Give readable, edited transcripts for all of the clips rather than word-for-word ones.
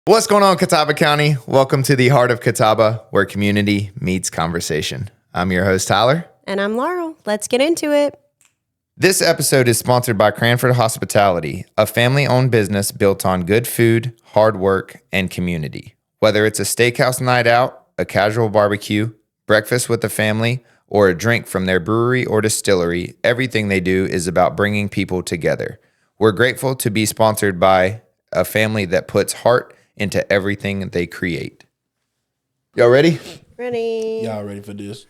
What's going on, Catawba County? Welcome to the heart of Catawba, where community meets conversation. I'm your host, Tyler. And I'm Laurel. Let's get into it. This episode is sponsored by Cranford Hospitality, a family-owned business built on good food, hard work, and community. Whether it's a steakhouse night out, a casual barbecue, breakfast with the family, or a drink from their brewery or distillery, everything they do is about bringing people together. We're grateful to be sponsored by a family that puts heart into everything they create. Y'all ready? Ready. Y'all ready for this?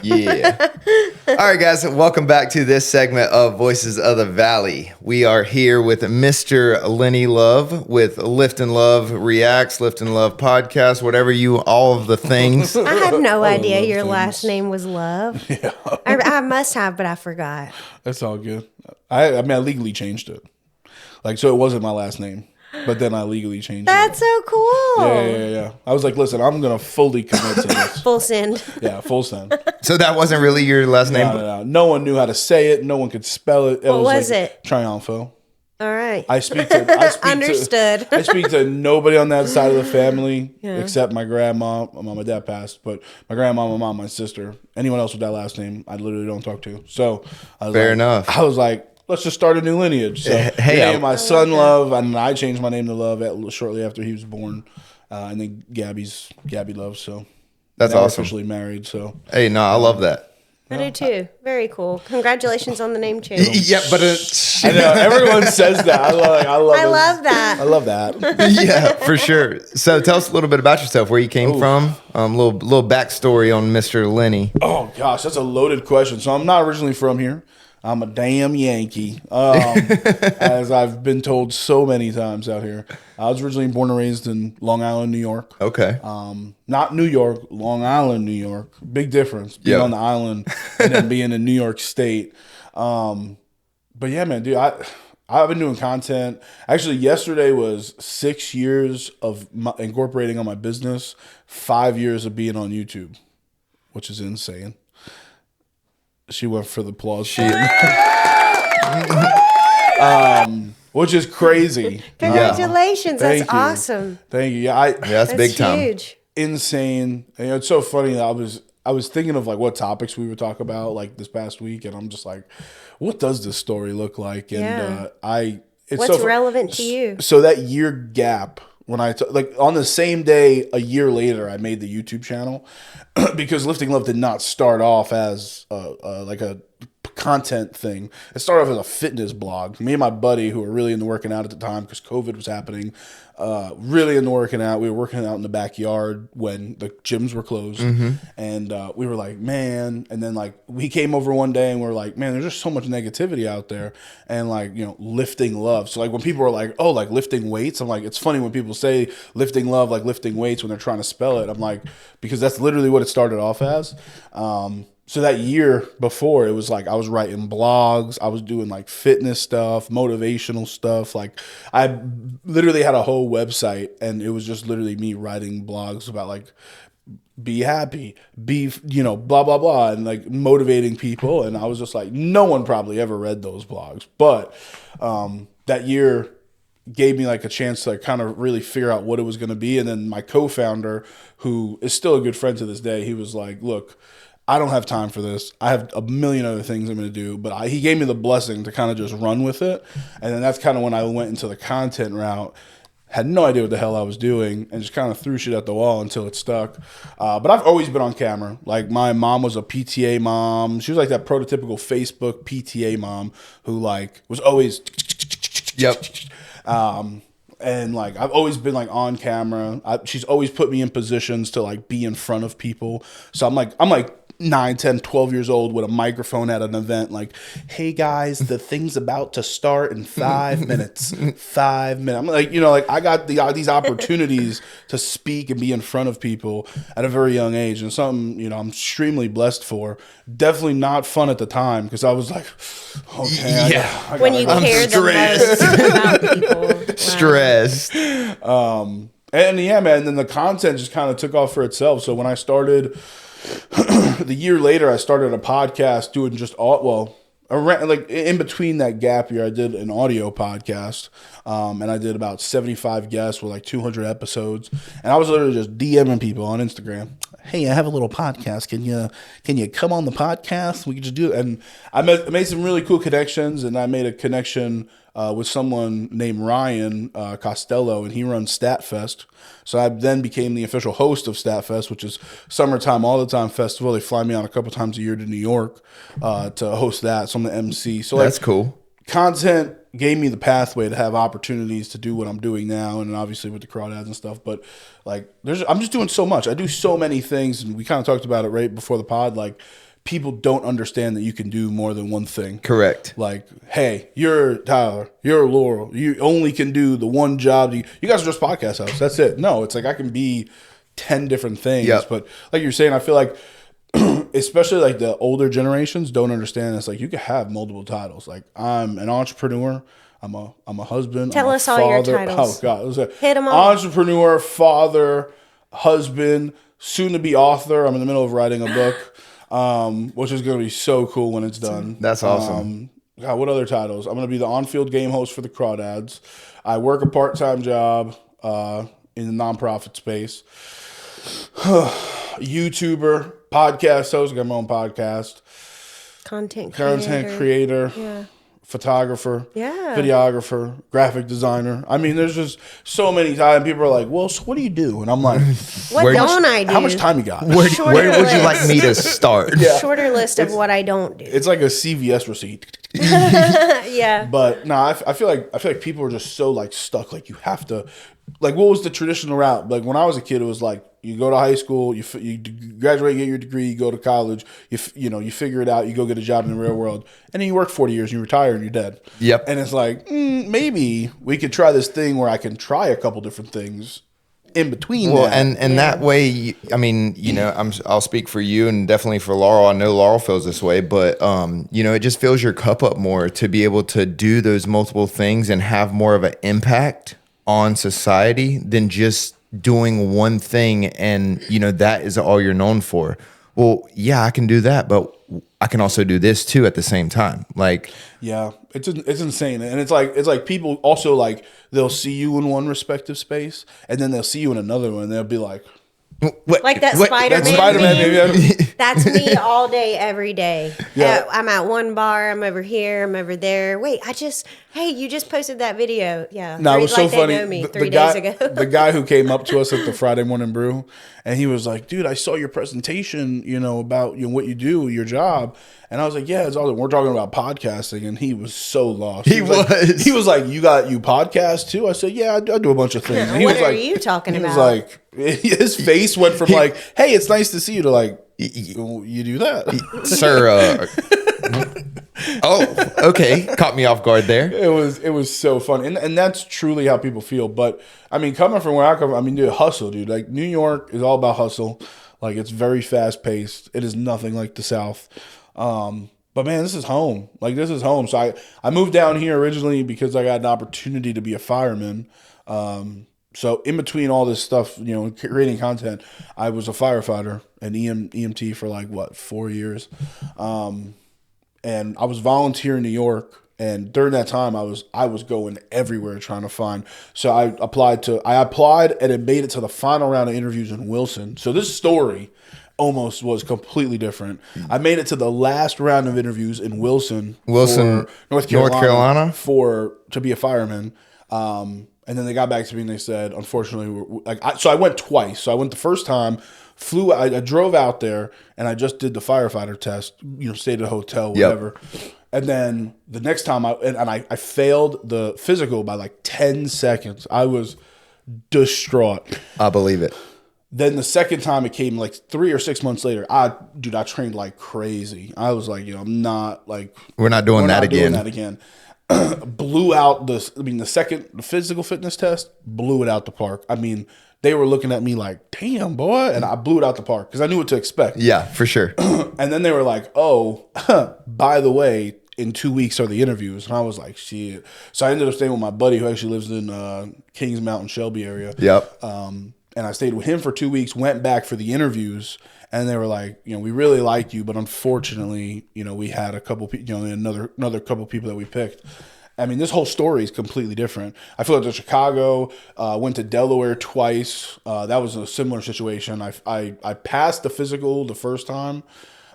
Yeah. All right, guys. Welcome back to this segment of Voices of the Valley. We are here with Mr. Lenny Love with Lift and Love Reacts, Lift and Love Podcast, whatever all of the things. I had no idea your last name was Love. Yeah. I must have, but I forgot. That's all good. I legally changed it. So it wasn't my last name, but then I legally changed That's it. so cool. Yeah. I was like, listen, I'm going to fully commit to this. Full send. Yeah, full send. So that wasn't really your last name? No one knew how to say it. No one could spell it. What was it? Triunfo. All right. I speak to Understood. I speak to nobody on that side of the family except my grandma. My mom and dad passed, but my grandma, my mom, my sister, anyone else with that last name, I literally don't talk to. So Fair enough. I was like, let's just start a new lineage. So Hey, my son Love, and I changed my name to Love shortly after he was born, and then Gabby Love. So That's now we're awesome. officially married. So Hey, no, I love that. I do too. Very cool. Congratulations on the name change. Yeah, but I know everyone says that. I love that. I love that. yeah, for sure. So tell us a little bit about yourself, where you came from, little backstory on Mr. Lenny. Oh gosh, that's a loaded question. So I'm not originally from here. I'm a damn Yankee, as I've been told so many times out here. I was originally born and raised in Long Island, New York. Okay. Not New York, Long Island, New York. Big difference being on the island and then being in New York State. But yeah, man, dude, I've been doing content. Actually, yesterday was 6 years of incorporating on my business, 5 years of being on YouTube, which is insane. She went for the applause. Which is crazy. Congratulations. Thank That's you. awesome. Thank you. Yeah, That's big time. Huge. Insane. And, it's so funny that I was thinking of what topics we would talk about this past week, and I'm just like, what does this story look like? And it's What's relevant to you? So that year gap when on the same day a year later, I made the YouTube channel because Lifting Love did not start off as a content thing. It started off as a fitness blog. Me and my buddy, who were really into working out at the time because COVID was happening, really into working out. We were working out in the backyard when the gyms were closed. And we were like, man. And then we came over one day and we were like, man, there's just so much negativity out there. And lifting love. So when people are like, oh, lifting weights, I'm like, it's funny when people say lifting love, lifting weights when they're trying to spell it. I'm like, because that's literally what it started off as. So that year before, it was I was writing blogs, I was doing fitness stuff, motivational stuff. I literally had a whole website, and it was just literally me writing blogs about be happy, be blah blah blah, and motivating people. And I was just no one probably ever read those blogs, but that year gave me a chance to kind of really figure out what it was going to be. And then my co-founder, who is still a good friend to this day, he was like, look, I don't have time for this. I have a million other things I'm going to do. But he gave me the blessing to kind of just run with it. And then that's kind of when I went into the content route. Had no idea what the hell I was doing and just kind of threw shit at the wall until it stuck. But I've always been on camera. My mom was a PTA mom. She was that prototypical Facebook PTA mom who was always... Yep. And I've always been on camera. She's always put me in positions to be in front of people. So I'm 9, 10, 12 years old with a microphone at an event hey guys, the thing's about to start in 5 minutes. 5 minutes. I'm I got these opportunities to speak and be in front of people at a very young age, and something I'm extremely blessed for. Definitely not fun at the time because I was okay. Yeah. When you care the most about people. Wow. Stressed. And yeah, man, and then the content just kind of took off for itself. So when I started the year later, I started a podcast doing just around, like in between that gap year, I did an audio podcast, and I did about 75 guests with like 200 episodes, and I was literally just DMing people on Instagram. Hey, I have a little podcast. Can you come on the podcast? We could just do it. And I made some really cool connections, and I made a connection with someone named Ryan Costello, and he runs StatFest. So I then became the official host of StatFest, which is summertime, all the time festival. They fly me out a couple times a year to New York to host that. So I'm the MC. So That's cool. Content gave me the pathway to have opportunities to do what I'm doing now, and obviously with the crawdads and stuff. But like, I'm just doing so much. I do so many things, and we kind of talked about it right before the pod. Like, people don't understand that you can do more than one thing. Correct. Like, hey, you're Tyler, you're Laurel. You only can do the one job. You guys are just podcast hosts. That's it. No, it's like I can be 10 different things. Yep. But like you're saying, I feel like especially like the older generations don't understand. It's like you can have multiple titles. Like, I'm an entrepreneur. I'm a husband. Tell us all your titles. Oh God, it was hit them all. Entrepreneur, father, husband, soon to be author. I'm in the middle of writing a book, which is going to be so cool when it's done. That's awesome. God, what other titles? I'm going to be the on-field game host for the Crawdads. I work a part-time job in the nonprofit space. YouTuber, podcast host. I got my own podcast. Content creator. Yeah. Photographer, Yeah. videographer, graphic designer. I mean, there's just so many times people are like, well, so what do you do? And I'm like, What don't I do? how much time you got? Where would you like list. me to start? Yeah. Shorter list of what I don't do. It's like a CVS receipt. Yeah. But no, I feel like people are just so like stuck. Like, you have to, like, what was the traditional route? Like, when I was a kid, it was like, you go to high school, you graduate, get your degree, you go to college, you figure it out, you go get a job in the real world, and then you work 40 years, you retire, and you're dead. Yep. And it's like, maybe we could try this thing where I can try a couple different things in between. Well, that. and that way, I mean, I'll speak for you and definitely for Laurel. I know Laurel feels this way, but it just fills your cup up more to be able to do those multiple things and have more of an impact on society than just doing one thing and that is all you're known for. Well, yeah, I can do that, but I can also do this too at the same time. Like, yeah, it's insane. And it's like people also, like, they'll see you in one respective space and then they'll see you in another one and they'll be like, what? Like that What? Spider-Man. that's Spider-Man, baby. That's me all day, every day. Yeah. I'm at one bar. I'm over here. I'm over there. Wait, hey, you just posted that video. Yeah. No, it was so like funny. They know me The 3 guy, days ago. the guy who came up to us at the Friday Morning Brew, and he was like, "Dude, I saw your presentation, about what you do, your job." And I was like, "Yeah, it's all. We're talking about podcasting." And he was so lost. He was. He was like, "You podcast too?" I said, "Yeah, I do a bunch of things." And he What was are like, you talking he about? was like, his face went from like, "Hey, it's nice to see you," to like, "You do that, Sir." Oh, okay. Caught me off guard there. It was so fun, and that's truly how people feel. But I mean, coming from where I come from, I mean, dude, hustle, dude. Like, New York is all about hustle. Like, it's very fast paced. It is nothing like the South. But man, this is home. Like, this is home. So I moved down here originally because I got an opportunity to be a fireman. So in between all this stuff, creating content, I was a firefighter and EMT for like 4 years. And I was volunteering in New York, and during that time, I was going everywhere trying to find. So I applied and it made it to the final round of interviews in Wilson. So this story almost was completely different. I made it to the last round of interviews in Wilson, North Carolina, to be a fireman. And then they got back to me and they said, unfortunately, so I went twice. So I went the first time. I drove out there and I just did the firefighter test, stayed at a hotel, whatever. Yep. And then the next time I failed the physical by like 10 seconds. I was distraught. I believe it. Then the second time it came like 3 or 6 months later, I trained like crazy. I was like, I'm not like, we're not doing that again. Blew out the physical fitness test, blew it out the park. I mean, they were looking at me like, damn, boy. And I blew it out the park because I knew what to expect. Yeah, for sure. And then they were like, oh, by the way, in 2 weeks are the interviews. And I was like, shit. So I ended up staying with my buddy who actually lives in Kings Mountain, Shelby area. Yep. and I stayed with him for 2 weeks, went back for the interviews, and they were like, we really like you, but unfortunately, we had a couple people, another couple people that we picked. I mean, this whole story is completely different. I flew out to Chicago, went to Delaware twice. That was a similar situation. I passed the physical the first time,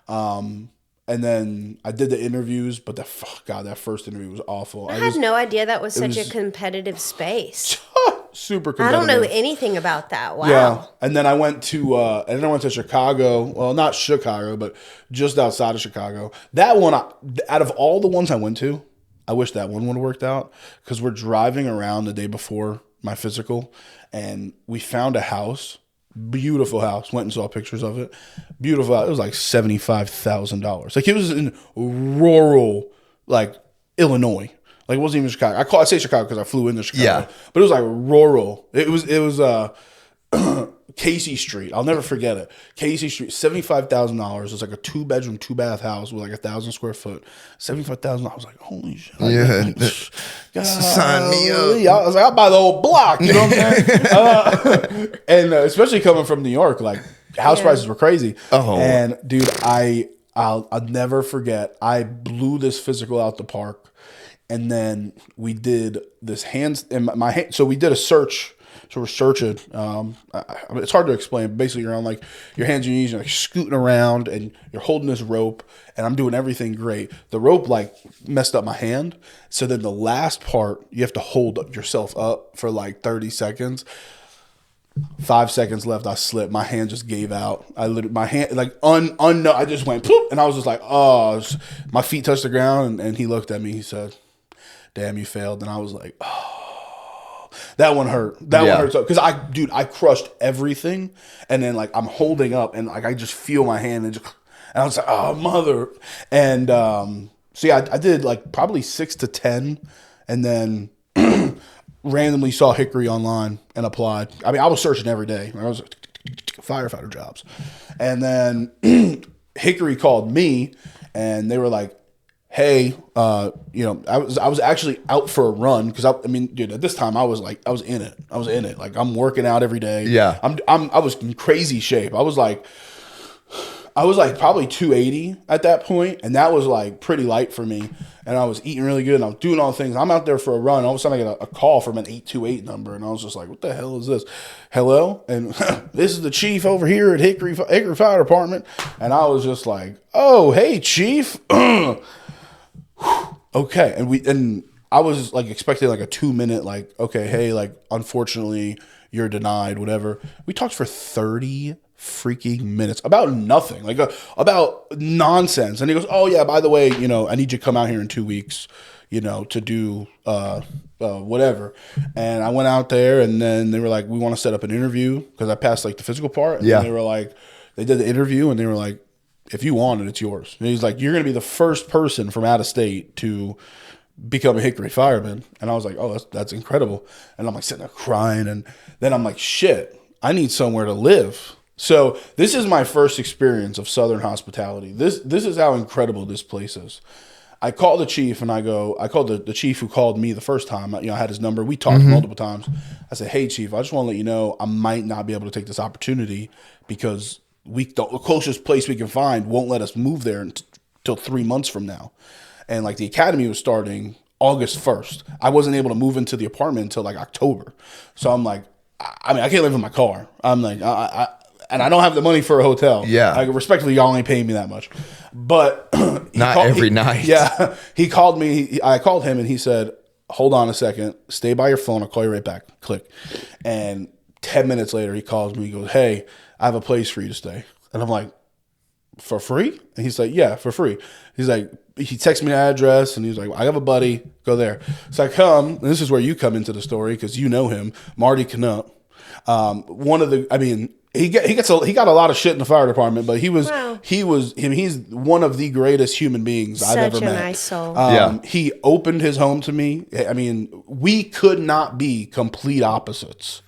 and then I did the interviews, but that first interview was awful. I had no idea that was such a competitive space. Super competitive. I don't know anything about that. Wow. Yeah, and then I went to Chicago. Well, not Chicago, but just outside of Chicago. That one, out of all the ones I went to, I wish that one would have worked out, because we're driving around the day before my physical, and we found a house, beautiful house. Went and saw pictures of it. Beautiful house. It was like $75,000. Like, it was in rural, like, Illinois. Like, it wasn't even Chicago. I say Chicago because I flew into Chicago. Yeah. But it was like rural. It was Casey Street. I'll never forget it. Casey Street, $75,000. It was like a 2-bedroom, 2-bath house with like 1,000 square foot. $75,000. I was like, holy shit. Yeah. Sign me up. I was like, I'll buy the whole block. You know what I'm saying? And especially coming from New York, like, house prices were crazy. Oh. And dude, I'll never forget. I blew this physical out the park. And then we did this hands in my hand. So we did a search. So we're searching. I mean, it's hard to explain. Basically, you're on like your hands and your knees, you're like scooting around, and you're holding this rope. And I'm doing everything great. The rope like messed up my hand. So then the last part, you have to hold yourself up for like 30 seconds. 5 seconds left, I slipped. My hand just gave out. My hand, like, I just went poop, and I was just like, oh, my feet touched the ground, and he looked at me. He said, damn, you failed. And I was like, oh, that one hurt. That one hurt. Because I crushed everything. And then, like, I'm holding up, and like, I just feel my hand, and I was like, oh, mother. And so yeah, I did like probably 6 to 10, and then randomly saw Hickory online and applied. I mean, I was searching every day. I was firefighter jobs. And then Hickory called me, and they were like, hey, I was actually out for a run, because I mean, dude, at this time I was in it. Like, I'm working out every day. Yeah. I was in crazy shape. I was like probably 280 at that point, and that was like pretty light for me. And I was eating really good, and I was doing all the things. I'm out there for a run. All of a sudden, I get a call from an 828 number, and I was just like, "What the hell is this? Hello?" And this is the chief over here at Hickory Fire Department. And I was just like, "Oh, hey, chief." Okay, and I was like expecting like a 2-minute, like, okay, hey, like, unfortunately you're denied, whatever. We talked for 30 freaking minutes about nothing, like about nonsense. And he goes, oh yeah, by the way, I need you to come out here in 2 weeks, to do whatever. And I went out there, and then they were like, we want to set up an interview, because I passed like the physical part. And they were like, they did the interview, and they were like, if you want it, it's yours. And he's like, you're going to be the first person from out of state to become a Hickory fireman. And I was like, oh, that's incredible. And I'm like sitting there crying. And then I'm like, shit, I need somewhere to live. So this is my first experience of Southern hospitality. This is how incredible this place is. I called the chief, and I called the chief who called me the first time. I had his number. We talked multiple times. I said, hey, chief, I just want to let you know I might not be able to take this opportunity, because the closest place we can find won't let us move there until 3 months from now. And like, the academy was starting August 1st. I wasn't able to move into the apartment until like October. So I'm like, I mean, I can't live in my car. I'm like, and I don't have the money for a hotel. Yeah. Like, respectfully, y'all ain't paying me that much. But not every night. Yeah. He called me. I called him, and he said, hold on a second. Stay by your phone. I'll call you right back. Click. And 10 minutes later, he calls me. He goes, hey, I have a place for you to stay. And I'm like, for free? And he's like, yeah, for free. He's like, he texted me the address, and he's like, I have a buddy, go there. So I come, and this is where you come into the story, because you know him, Marty Knupp. He got a lot of shit in the fire department, but he's one of the greatest human beings I've ever met. Such a nice soul. He opened his home to me. I mean, we could not be complete opposites.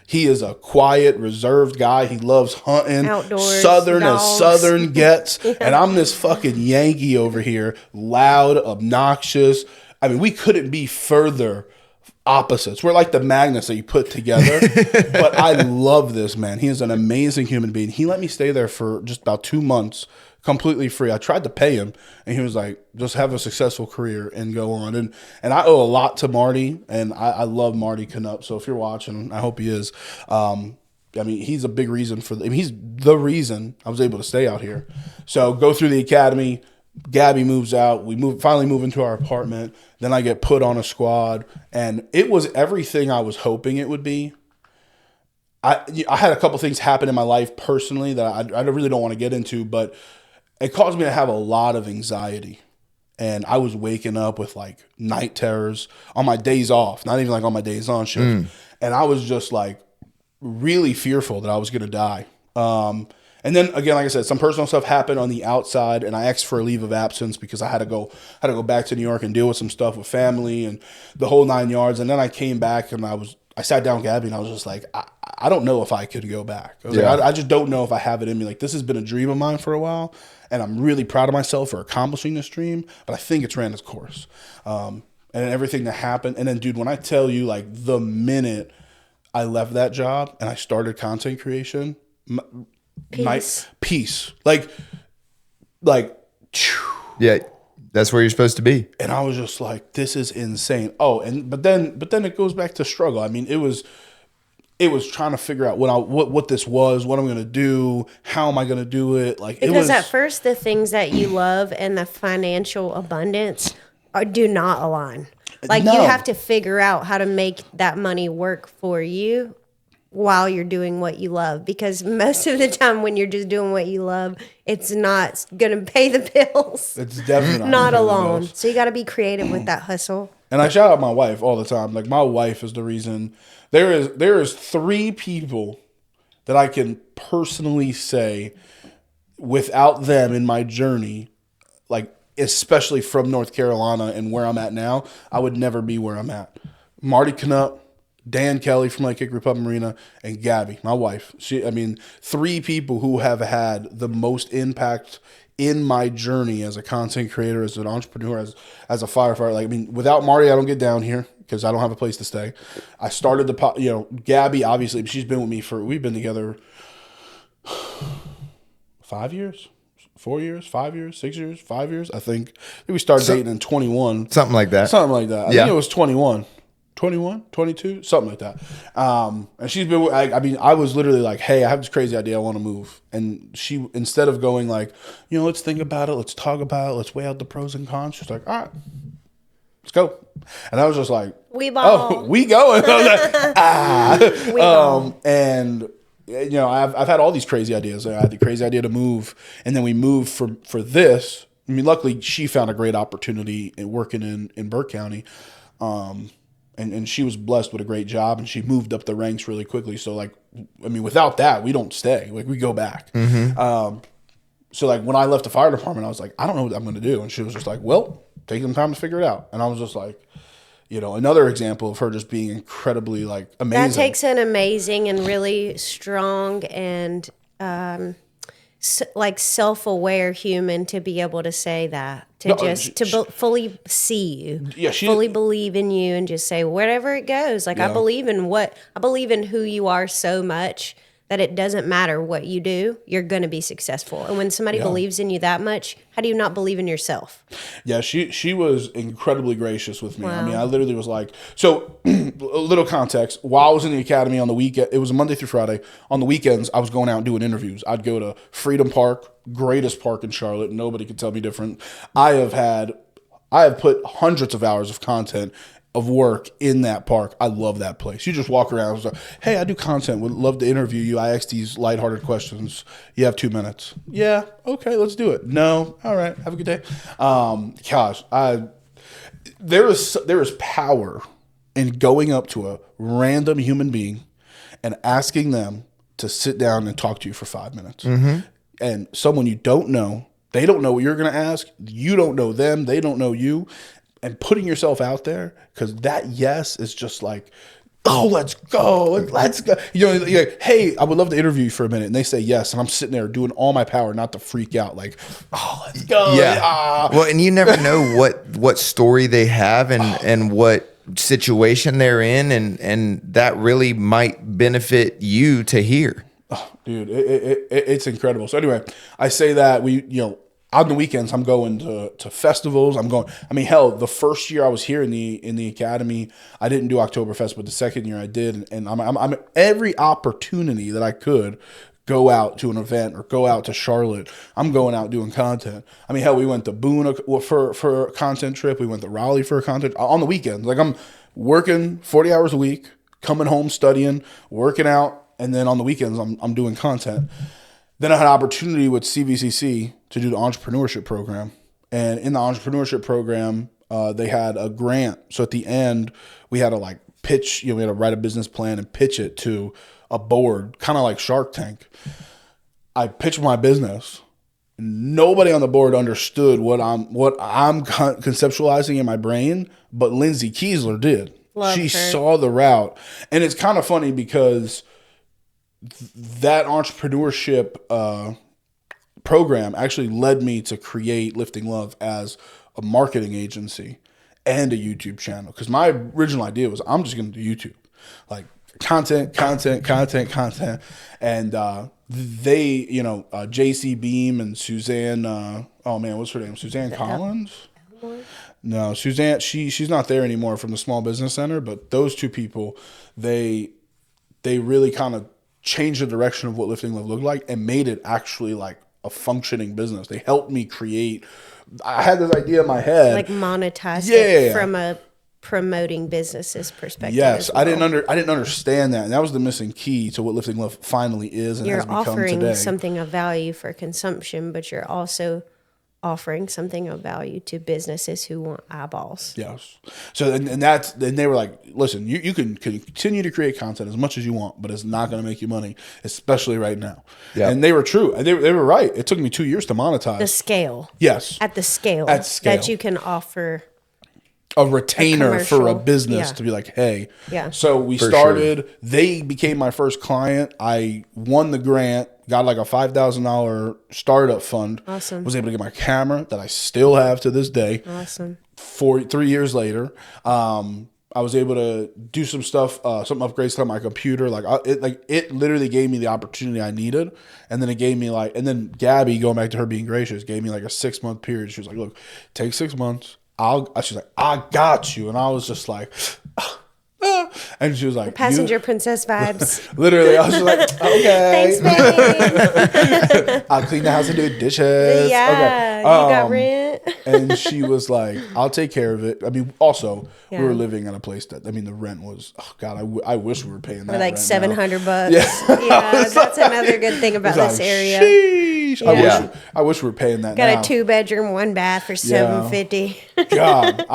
He is a quiet, reserved guy. He loves hunting. Outdoors, Southern dogs. as Southern gets. Yeah. And I'm this fucking Yankee over here, loud, obnoxious. I mean, we couldn't be further opposites. We're like the magnets that you put together. But I love this man. He is an amazing human being. He let me stay there for just about 2 months, completely free. I tried to pay him, and he was like, just have a successful career and go on. And I owe a lot to Marty, and I love Marty Canup. So if you're watching, I hope he is. I mean, he's a big reason he's the reason I was able to stay out here. So go through the academy. Gabby moves out. We finally move into our apartment. Then I get put on a squad, and it was everything I was hoping it would be. I had a couple things happen in my life personally that I really don't want to get into, but it caused me to have a lot of anxiety. And I was waking up with like night terrors on my days off, not even like on my days on shift. And I was just like really fearful that I was going to die. And then again, like I said, some personal stuff happened on the outside, and I asked for a leave of absence because I had to go back to New York and deal with some stuff with family and the whole 9 yards. And then I came back and I sat down with Gabby, and I was just like, I don't know if I could go back. I was like, I just don't know if I have it in me. Like, this has been a dream of mine for a while, and I'm really proud of myself for accomplishing this dream, but I think it's ran its course. And everything that happened. And then, dude, when I tell you, like, the minute I left that job and I started content creation, peace. Like, yeah, that's where you're supposed to be. And I was just like, this is insane. Oh, but then it goes back to struggle. I mean, it was trying to figure out what this was, what I'm going to do, how am I going to do it? Like, because at first the things that you love and the financial abundance do not align. Like, you have to figure out how to make that money work for you while you're doing what you love, because most of the time when you're just doing what you love, it's not going to pay the bills. It's definitely not alone. So you got to be creative with that hustle. And I shout out my wife all the time. Like, my wife is the reason. There is 3 people that I can personally say, without them in my journey, like, especially from North Carolina and where I'm at now, I would never be where I'm at. Marty Canup, Dan Kelly from Lake Hickory Pub Marina, and Gabby, my wife. 3 people who have had the most impact in my journey as a content creator, as an entrepreneur, as a firefighter. Like, I mean, without Marty, I don't get down here because I don't have a place to stay. I started Gabby, obviously, she's been with me we've been together 5 years, 4 years, 5 years, 6 years, 5 years. I think we started dating in 21. Something like that. I think it was 21. 21, 22, something like that. And she's been, I was literally like, hey, I have this crazy idea. I want to move. And she, instead of going like, let's think about it. Let's talk about it. Let's weigh out the pros and cons. She's like, all right, let's go. And I was just like, we ball. Oh, we going. I was like, we ball. And I've had all these crazy ideas. I had the crazy idea to move, and then we moved for this. I mean, luckily she found a great opportunity in working in Burke County. And she was blessed with a great job, and she moved up the ranks really quickly. So, like, I mean, without that, we don't stay. Like, we go back. Mm-hmm. So, like, when I left the fire department, I was like, I don't know what I'm going to do. And she was just like, well, take some time to figure it out. And I was just like, another example of her just being incredibly, like, amazing. That takes an amazing and really strong and, self-aware human to be able to say that, fully see you, fully believe in you, and just say wherever it goes. Like, I believe in who you are so much that it doesn't matter what you do, you're going to be successful. And when somebody believes in you that much, how do you not believe in yourself? Yeah, she was incredibly gracious with me. Wow. I mean, I literally was like, so a little context. While I was in the academy on the weekend, it was a Monday through Friday. On the weekends, I was going out and doing interviews. I'd go to Freedom Park, greatest park in Charlotte. Nobody could tell me different. I have put hundreds of hours of content of work in that park. I love that place. You just walk around. I was like, hey, I do content. Would love to interview you. I ask these lighthearted questions. You have 2 minutes. Yeah. Okay. Let's do it. No. All right. Have a good day. Gosh, there is power in going up to a random human being and asking them to sit down and talk to you for 5 minutes. Mm-hmm. And someone you don't know, they don't know what you're going to ask. You don't know them. They don't know you. And putting yourself out there, because that yes is just like, oh, let's go. You're like, hey, I would love to interview you for a minute. And they say yes. And I'm sitting there doing all my power not to freak out. Like, let's go. Yeah. Well, and you never know what story they have and what situation they're in, and that really might benefit you to hear. Oh, dude, it's incredible. So anyway, I say that on the weekends, I'm going to festivals. Hell, the first year I was here in the academy, I didn't do Oktoberfest, but the second year I did. And I'm every opportunity that I could go out to an event or go out to Charlotte, I'm going out doing content. Hell, we went to Boone for a content trip. We went to Raleigh for a content on the weekends. Like, I'm working 40 hours a week, coming home, studying, working out. And then on the weekends, I'm doing content. Then I had an opportunity with CVCC to do the entrepreneurship program. And in the entrepreneurship program, they had a grant. So at the end, we had to pitch, we had to write a business plan and pitch it to a board, kind of like Shark Tank. I pitched my business. Nobody on the board understood what I'm conceptualizing in my brain, but Lindsay Kiesler did. She saw the route. And it's kind of funny because that entrepreneurship program actually led me to create Lifting Love as a marketing agency and a YouTube channel. Because my original idea was I'm just going to do YouTube. Like, content. And they, JC Beam and Suzanne, what's her name? Suzanne Collins? No, Suzanne, she's not there anymore from the Small Business Center, but those two people, they really kind of changed the direction of what Lifting Love looked like and made it actually like a functioning business. They helped me create. I had this idea in my head, like monetize it from a promoting businesses perspective. Yes, well. I didn't understand that, and that was the missing key to what Lifting Love finally is and has become today. You're offering something of value for consumption, but you're also offering something of value to businesses who want eyeballs. Yes. So and they were like, listen, you can continue to create content as much as you want, but it's not going to make you money, especially right now. Yeah. And they were true. They were right. It took me 2 years to monetize. The scale. Yes. At scale that you can offer a retainer for a business to be like, hey. Yeah. So we started. Sure. They became my first client. I won the grant, got like a $5,000 startup fund. Awesome. Was able to get my camera that I still have to this day. Awesome. 3 years later, I was able to do some stuff, some upgrades to my computer. It literally gave me the opportunity I needed, and then it gave me and then Gabby, going back to her being gracious, gave me like a 6-month period. She was like, look, take 6 months. She's like, I got you. And I was just like, and she was like, passenger princess vibes. Literally, I was just like, okay. Thanks, babe. I'll clean the house and do dishes. Yeah, okay. You got rent. And she was like, I'll take care of it. Also, we were living in a place that, the rent was, oh God, I wish we were paying that. For like $700. Yeah, that's another good thing about this area. Sheesh. Yeah. I wish we were paying that. Got a 2-bedroom, 1 bath for $750. God,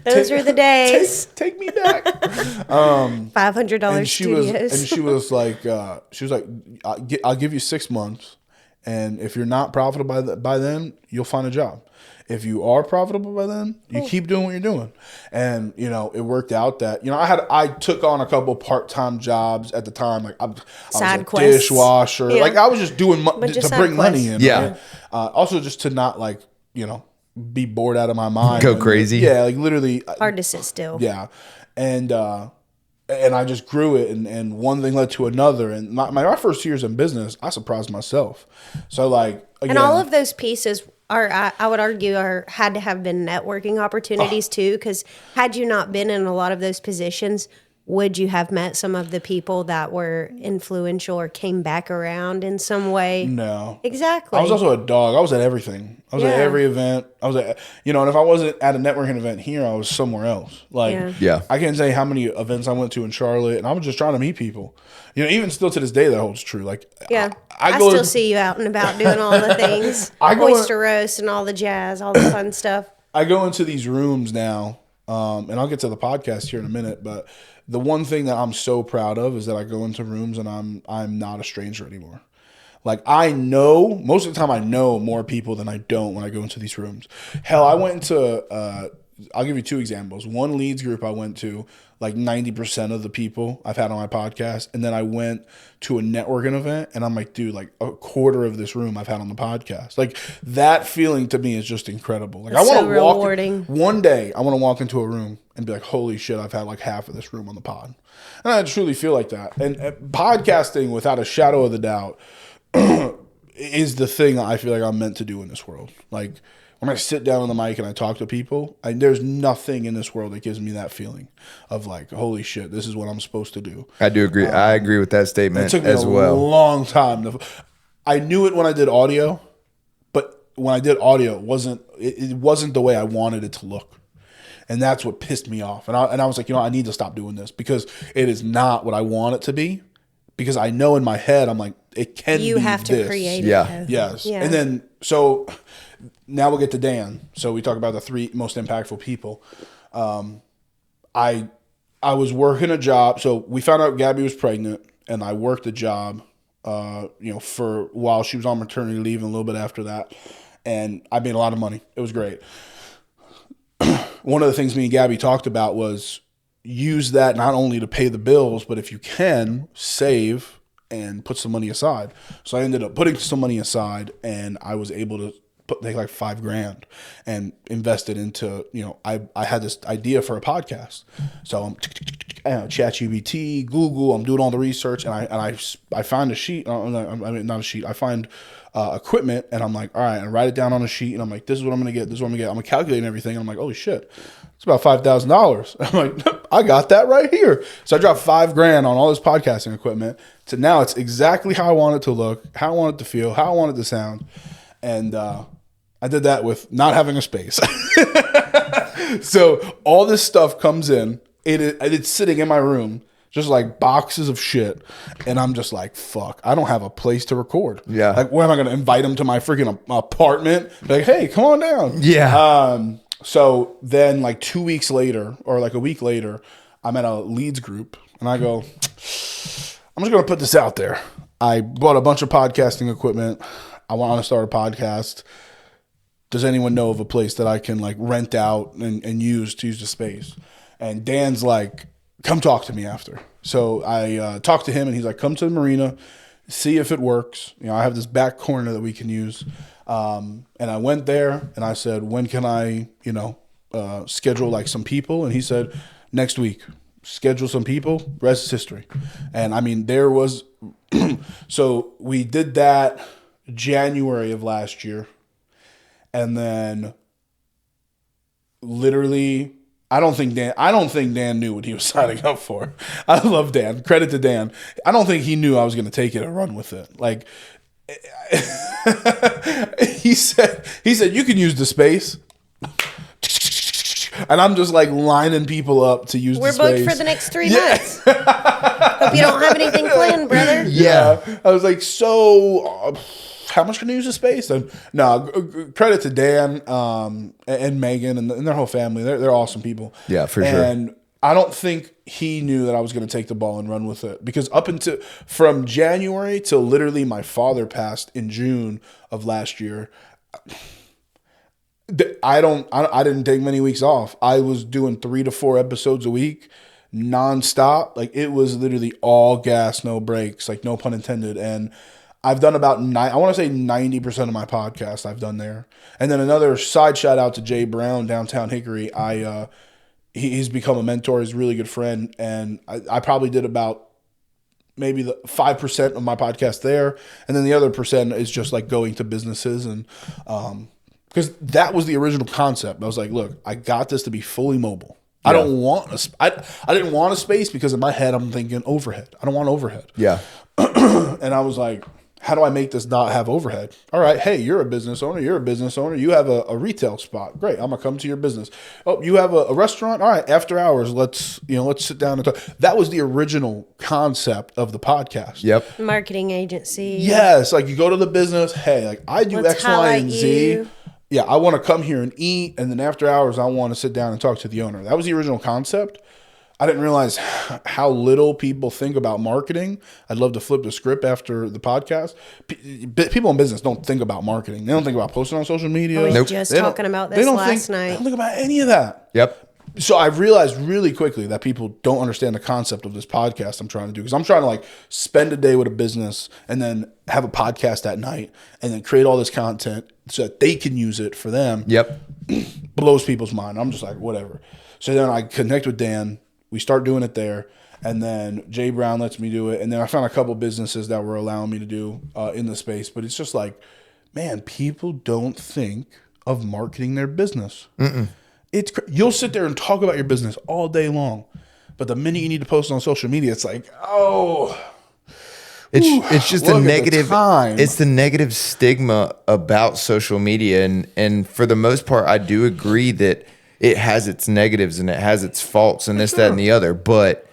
those were the days. Take me back. $500 studios. And she was like, I'll give you 6 months, and if you're not profitable by then, you'll find a job. If you are profitable by then, you keep doing what you're doing. And, it worked out that, I took on a couple part-time jobs at the time. Like I was a dishwasher. Yeah. Like I was just doing to bring money in. Yeah. Right? Also just to not be bored out of my mind. Go crazy. Yeah. Like literally. Hard to sit still. Yeah. And I just grew it, and one thing led to another. And my first 2 years in business, I surprised myself. So again, and all of those pieces I would argue had to have been networking opportunities too, because had you not been in a lot of those positions, would you have met some of the people that were influential or came back around in some way? No. Exactly. I was also a dog. I was at everything. I was at every event. I was at, and if I wasn't at a networking event here, I was somewhere else. I can't say how many events I went to in Charlotte, and I was just trying to meet people. Even still to this day, that holds true. I still see you out and about doing all the things. Oyster roast and all the jazz, all the fun stuff. I go into these rooms now, and I'll get to the podcast here in a minute, but the one thing that I'm so proud of is that I go into rooms and I'm not a stranger anymore. I know, most of the time I know more people than I don't when I go into these rooms. Hell, I went into, I'll give you 2 examples. One Leeds group I went to, 90% of the people I've had on my podcast. And then I went to a networking event and I'm like, dude, a quarter of this room I've had on the podcast. That feeling to me is just incredible. I want to walk. One day I want to walk into a room and be like, holy shit, I've had like half of this room on the pod. And I truly feel like that. And podcasting, without a shadow of the doubt, is the thing I feel like I'm meant to do in this world. Like, when I sit down on the mic and I talk to people, there's nothing in this world that gives me that feeling of like, holy shit, this is what I'm supposed to do. I do agree. I agree with that statement it took me as well. A long time. I knew it when I did audio, but when I did audio, it wasn't the way I wanted it to look. And that's what pissed me off. And I was like, I need to stop doing this because it is not what I want it to be. Because I know in my head, I'm like, it can be this. You have to create it. Yes. Yeah. And then, so now we'll get to Dan. So we talk about the 3 most impactful people. I was working a job. So we found out Gabby was pregnant, and I worked a job, for while she was on maternity leave and a little bit after that. And I made a lot of money. It was great. One of the things me and Gabby talked about was use that not only to pay the bills, but if you can, save and put some money aside. So I ended up putting some money aside, and I was able to take like $5,000 and invest it into, I had this idea for a podcast. So I'm ChatGPT, Google, I'm doing all the research, and I find a sheet. Not a sheet. I find equipment, and I'm like, all right, and write it down on a sheet, and I'm like, this is what I'm gonna get. This is what I'm gonna get. I'm calculating everything, and I'm like, holy shit, it's about $5,000. I'm like, I got that right here. So I dropped $5,000 on all this podcasting equipment. So now it's exactly how I want it to look, how I want it to feel, how I want it to sound, and I did that with not having a space. So all this stuff comes in. It's sitting in my room, just like boxes of shit. And I'm just like, fuck, I don't have a place to record. Yeah. Like, where am I going to invite them to my freaking apartment? Like, hey, come on down. Yeah. So then like 2 weeks later, or like a week later, I'm at a leads group, and I go, I'm just going to put this out there. I bought a bunch of podcasting equipment. I want to start a podcast. Does anyone know of a place that I can like rent out and use the space? And Dan's like, come talk to me after. So I talked to him, and he's like, come to the marina, see if it works. I have this back corner that we can use. And I went there, and I said, when can I, schedule like some people? And he said, next week, schedule some people, rest is history. And I mean, there was, so we did that January of last year. And then literally, I don't think Dan knew what he was signing up for. I love Dan. Credit to Dan. I don't think he knew I was going to take it and run with it. Like, he said, you can use the space. And I'm just like lining people up to use the space. We're booked for the next 3 months. Hope you don't have anything planned, brother. Yeah. I was like, so how much can I use the space? And no, credit to Dan and Megan and their whole family. They're awesome people. Yeah, for sure. And I don't think he knew that I was going to take the ball and run with it, because from January till literally my father passed in June of last year, I didn't take many weeks off. I was doing 3 to 4 episodes a week, nonstop. Like, it was literally all gas, no brakes, like, no pun intended. And I've done about 90% of my podcast I've done there. And then another side shout out to Jay Brown, downtown Hickory. He's become a mentor. He's a really good friend. And I probably did about maybe the 5% of my podcast there. And then the other percent is just like going to businesses. And because that was the original concept. I was like, look, I got this to be fully mobile. Yeah. I didn't want a space, because in my head I'm thinking overhead. I don't want overhead. Yeah. And I was like, how do I make this not have overhead? All right, hey, you're a business owner. You have a retail spot. Great, I'm gonna come to your business. Oh, you have a restaurant. All right, after hours, let's sit down and talk. That was the original concept of the podcast. Yep. Marketing agency. Yes, like you go to the business. Hey, like I do X, Y, and Z. You. Yeah, I want to come here and eat, and then after hours, I want to sit down and talk to the owner. That was the original concept. I didn't realize how little people think about marketing. I'd love to flip the script after the podcast. People in business don't think about marketing. They don't think about posting on social media. I was just talking about this last night. They don't think about any of that. Yep. So I've realized really quickly that people don't understand the concept of this podcast I'm trying to do, because I'm trying to like spend a day with a business and then have a podcast at night and then create all this content so that they can use it for them. Yep. Blows people's mind. I'm just like, whatever. So then I connect with Dan. We start doing it there. And then Jay Brown lets me do it. And then I found a couple businesses that were allowing me to do in the space. But it's just like, man, people don't think of marketing their business. You'll sit there and talk about your business all day long. But the minute you need to post on social media, it's like, it's just the negative. It's the negative stigma about social media, and for the most part, I do agree that it has its negatives and it has its faults and this, that, and the other. But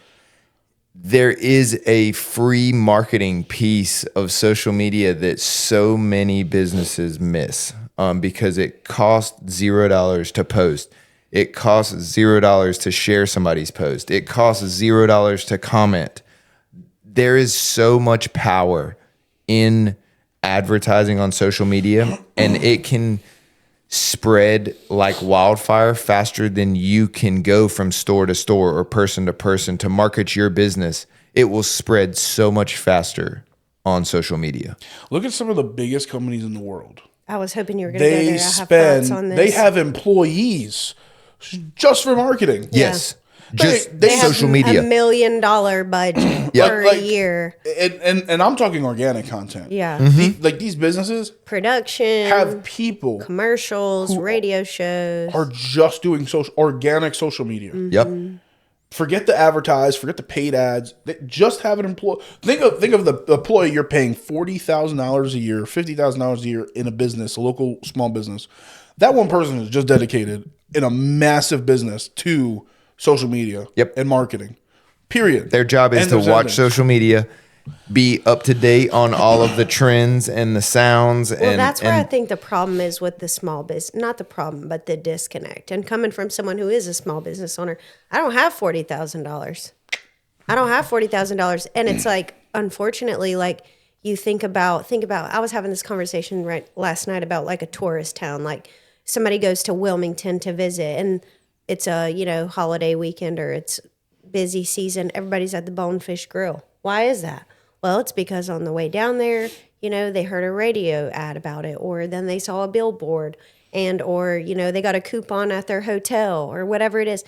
there is a free marketing piece of social media that so many businesses miss because it costs $0 to post. It costs $0 to share somebody's post. It costs $0 to comment. There is so much power in advertising on social media, and it can spread like wildfire faster than you can go from store to store or person to person to market your business. It will spread so much faster on social media. Look at some of the biggest companies in the world. I was hoping you were going to go there. I have thoughts on this. They have employees just for marketing. Yes. Just they social have media. $1 million budget for a year. And I'm talking organic content. Yeah. These businesses production have people, commercials, radio shows are just doing organic social media. Yep. Forget the advertise, forget the paid ads. They just have an employee. Think of the employee you're paying $40,000 a year, $50,000 a year in a business, a local small business. That one person is just dedicated in a massive business to social media and marketing. Period. Their job is to watch social media, be up to date on all of the trends and the sounds. Well, that's where I think the problem is with the small business. Not the problem, but the disconnect. And coming from someone who is a small business owner, I don't have $40,000. I don't have $40,000. And it's like, unfortunately, like you think about, I was having this conversation last night about like a tourist town. Like somebody goes to Wilmington to visit and it's a, holiday weekend or it's busy season. Everybody's at the Bonefish Grill. Why is that? Well, it's because on the way down there, they heard a radio ad about it, or then they saw a billboard or they got a coupon at their hotel or whatever it is.